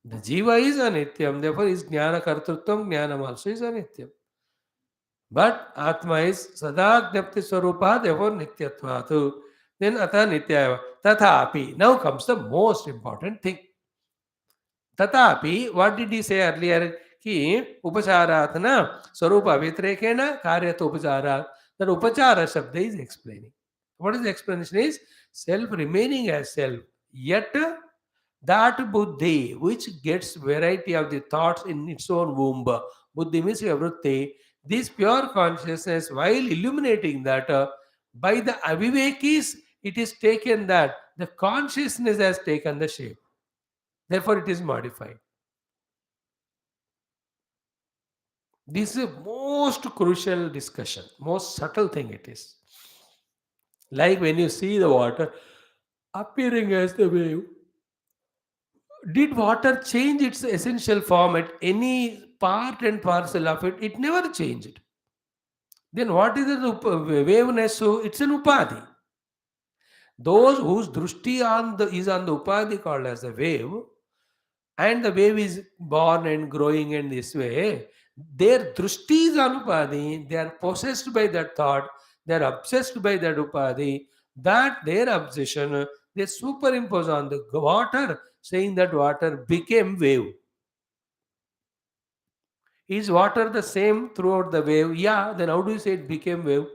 The Jiva is Anityam. Therefore, his Jnana Kartrutvam, Jnanam also is Anityam. But Atma is Sada Gnapti Swarupa, therefore Nityatvatu. Then Atha Nityaya. Tathapi. Now comes the most important thing. Tathapi, what did he say earlier? Ki Upacharat na Swarupa Vitrekena Karyat Upacharat. That Upachara Shabda is explaining. What is the explanation is? Self remaining as self. Yet that buddhi which gets variety of the thoughts in its own womb. Buddhi means vritti. This pure consciousness, while illuminating that, By the avivekis, it is taken that the consciousness has taken the shape. Therefore, it is modified. This is a most crucial discussion, most subtle thing it is. Like when you see the water appearing as the wave, did water change its essential form at any part and parcel of it? It never changed. Then what is the waveness? So it's an upadhi. Those whose drushti is on the upadhi called as the wave, and the wave is born and growing in this way, their drushti is on upadhi, they are possessed by that thought, they are obsessed by that upadhi, that their obsession they superimpose on the water, saying that water became wave. Is water the same throughout the wave? Yeah, then how do you say it became wave?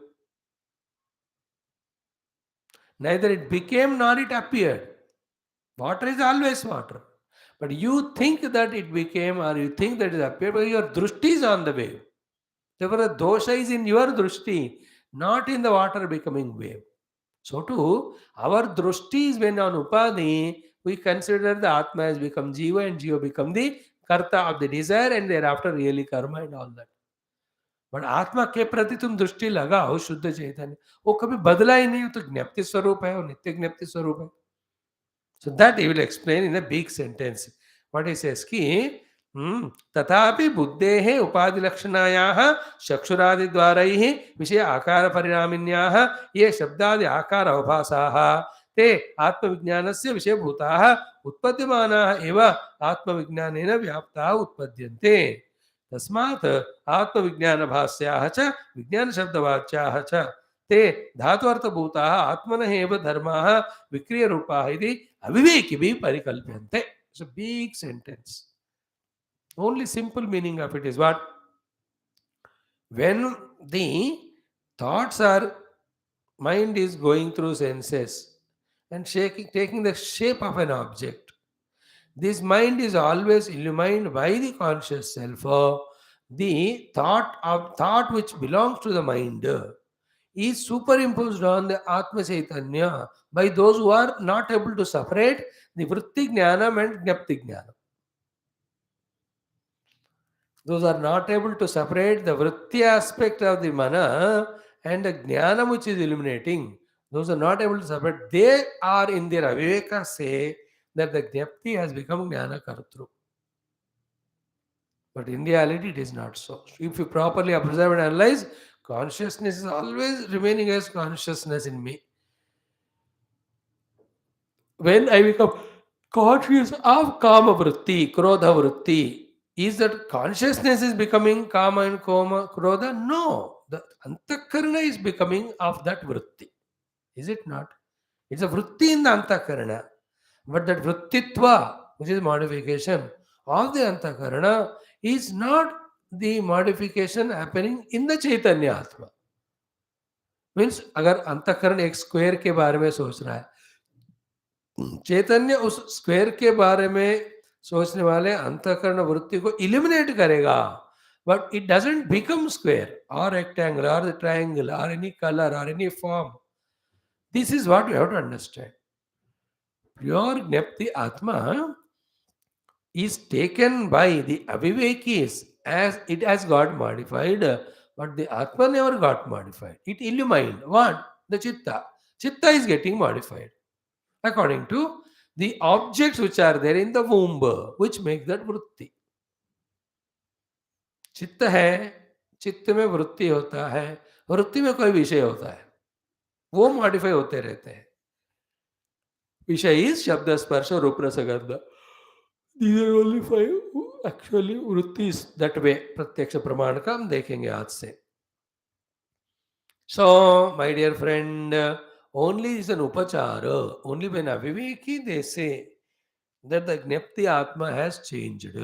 Neither it became nor it appeared. Water is always water. But you think that it became or you think that it appeared, but your drushti is on the wave. Therefore, the dosha is in your drushti, not in the water becoming wave. So too, our drushti is when on upadhi, we consider the Atma has become Jiva and Jiva become the Karta of the desire and thereafter really karma and all that. But आत्मा के प्रति तुम दृष्टि लगाओ शुद्ध चैतन्य, वो कभी बदला ही नहीं, वो तो ज्ञप्ति स्वरूप है, वो नित्य ज्ञप्ति स्वरूप है. So that he will explain in a big sentence. What he says कि तथापि बुद्धेः उपाधिलक्षणायाः चक्षुरादिद्वारैः विषय आकारपरिणामिन्याः ये शब्दादि आकार अवभासाः ते आत्मविज्ञानस्य विषयभूताः उत्पद्यमानाः एव आत्मविज्ञानेन व्याप्ताः उत्पद्यन्ते. तस्मात् आत्मविज्ञानभास्याः च विज्ञानशब्दवाच्याः च ते धात्वर्थभूताः आत्मनः एव धर्माः विक्रियरूपाः इति अविवेकिभिः परिकल्प्यन्ते. It's a big sentence. Only simple meaning of it is what? When the thoughts are, mind is going through senses and taking the shape of an object, this mind is always illumined by the conscious self. The thought which belongs to the mind is superimposed on the Atma Chaitanya by those who are not able to separate the Vritti Jnanam and Jnapti Jnanam. Those are not able to separate the Vritti aspect of the Mana and the Jnanam which is illuminating. Those are not able to separate. They are in their Aviveka say that the Jnapti has become Jnana Kartru. But in reality, it is not so. If you properly observe and analyze, consciousness is always remaining as consciousness in me. When I become conscious of Kama Vritti, Krodha Vritti, is that consciousness is becoming Kama and Krodha? No. The Antakarana is becoming of that Vritti. Is it not? It's a Vritti in the Antakarana. But that Vrittitva, which is modification of the Antakarana, is not the modification happening in the Chaitanya Atma. Means अगर अंतःकरण एक square के बारे में सोच रहा है, चैतन्य उस स्क्वायर के बारे में सोचने वाले अंतःकरण वृत्ति को इलिमिनेट करेगा, but it doesn't become square or rectangle or the triangle or any color or any form. This is what you have to understand. Pure Gnapti Atma is taken by the Avivekis as it has got modified, but the Atma never got modified. It illumined. What? The Chitta. Chitta is getting modified according to the objects which are there in the womb, which make that Vritti. चित्त है, चित्त में वृत्ति होता है, वृत्ति में कोई विषय होता है, वो मॉडिफाई होते रहते हैं. विषय इज शब्द स्पर्श रूप रस गंध. These are only 5. Actually, वृत्ति is that way. प्रत्यक्ष प्रमाण का हम देखेंगे आज से. So, my dear friend, only is an upachara. Only when aviveki they say that the Gnapti Atma has changed.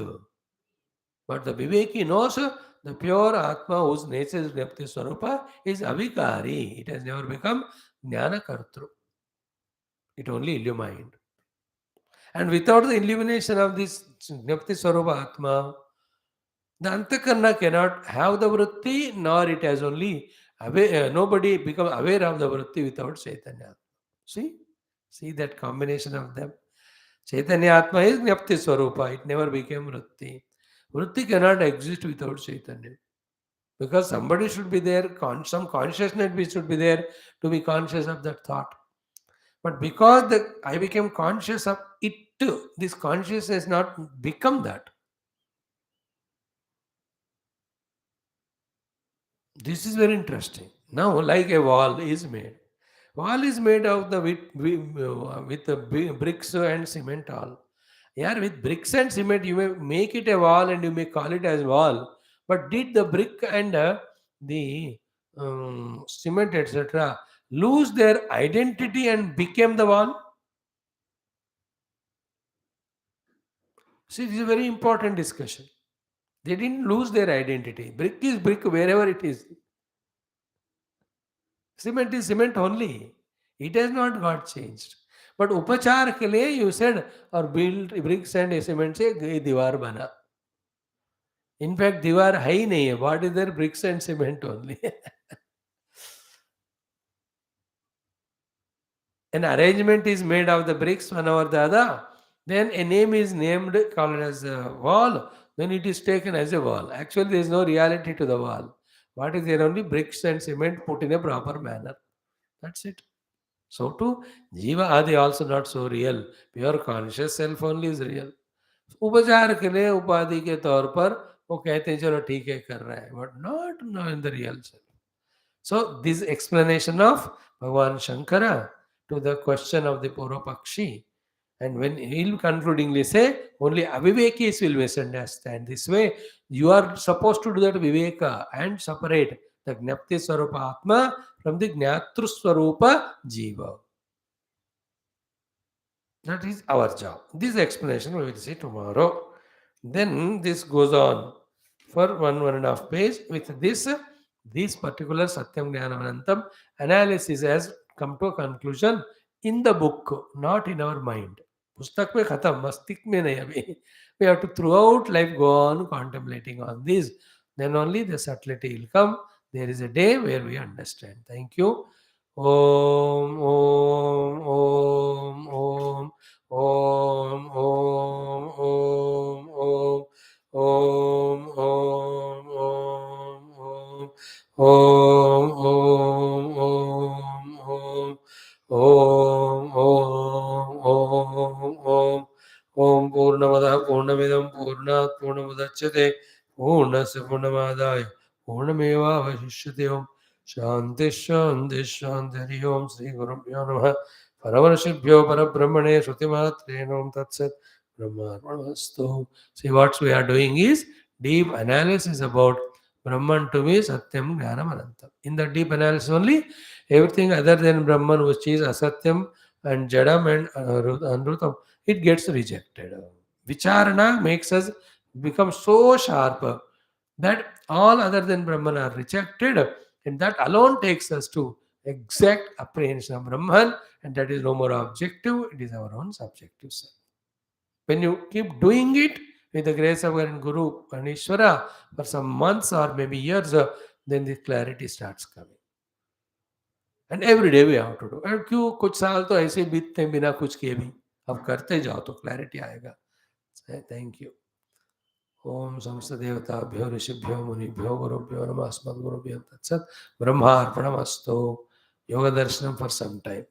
But the Viveki knows the pure Atma whose nature is Gnapti Swarupa is avikari. It has never become Jnana Kartru. It only illumined. And without the illumination of this Gnapti Swarupa Atma, the Antakarna cannot have the Vritti, nor it has only Nobody become aware of the vritti without Chaitanya. See? See that combination of them. Chaitanya Atma is Jnapti Swarupa. It never became vritti. Vritti cannot exist without Chaitanya. Because somebody should be there, some consciousness should be there to be conscious of that thought. But because I became conscious of it, this consciousness not become that. This is very interesting. Now, like a wall is made. Wall is made of the with the bricks and cement all. Yeah, with bricks and cement, you may make it a wall and you may call it as wall. But did the brick and the cement, etc., lose their identity and became the wall? See, this is a very important discussion. They didn't lose their identity. Brick is brick wherever it is. Cement is cement only. It has not got changed. But upachar ke liye you said or build bricks and cement से दीवार बना. In fact, दीवार है ही नहीं है. What is there? Bricks and cement only. An arrangement is made of the bricks one over the other. Then a name is named, called as a wall. Then it is taken as a wall. Actually, there is no reality to the wall. What is there? Only bricks and cement put in a proper manner. That's it. So too, Jiva Adi also not so real. Pure conscious self only is real. उपचार के लिए उपाधि के तौर पर वो कहते हैं चलो ठीक है कर रहा है, but not no in the real self. So this explanation of Bhagavan Shankara to the question of the Purvapakshi, and when he'll concludingly say only avivekis will misunderstand. This way you are supposed to do that viveka and separate the Gnapti Swarupa Atma from the Gnatru Swarupa Jiva. That is our job. This explanation we will see tomorrow. Then this goes on for one and a half page. With this particular Satyam Jnanam Anantam analysis has come to a conclusion in the book, not in our mind. पुस्तक में खत्म, मस्तिष्क में नहीं अभी. We have to throughout life go on contemplating on this. Then only the subtlety will come. There is a day where we understand. Thank you. Om Om Om Om Om Om Om Om Om Om Om Om Om Om Om Om Om Purnamada Purnamidam Purnat Purnamudachyate Purnasya Purnamadaya Purnameva Vashishyate Om Shanti Shanti Shanti Hari Om Sri Gurubhyo Namaha Paramarshibhyo Parabrahmane Shruti Om Tatsat Brahmarpanastu. See, what we are doing is deep analysis about Brahman to be Satyam Jnanam Anantam. In the deep analysis only, everything other than Brahman, which is Asatyam and Jadam and Anrutam, it gets rejected. Vicharana makes us become so sharp that all other than Brahman are rejected, and that alone takes us to exact apprehension of Brahman, and that is no more objective, it is our own subjective self. When you keep doing it with the grace of our Guru and Ishvara for some months or maybe years, then the clarity starts coming. And every day we have to do. And क्यों कुछ साल तो ऐसे बीतते हैं बिना कुछ किए भी. अब करते जाओ तो क्लैरिटी आएगा. Thank you. ओम समस्त देवताभ्यो ऋषिभ्यो मुनिभ्यो गुरुभ्यो नमः अस्मद्गुरुभ्यो तत्सत् ब्रह्मार्पणमस्तु. Yoga darshanam for some time.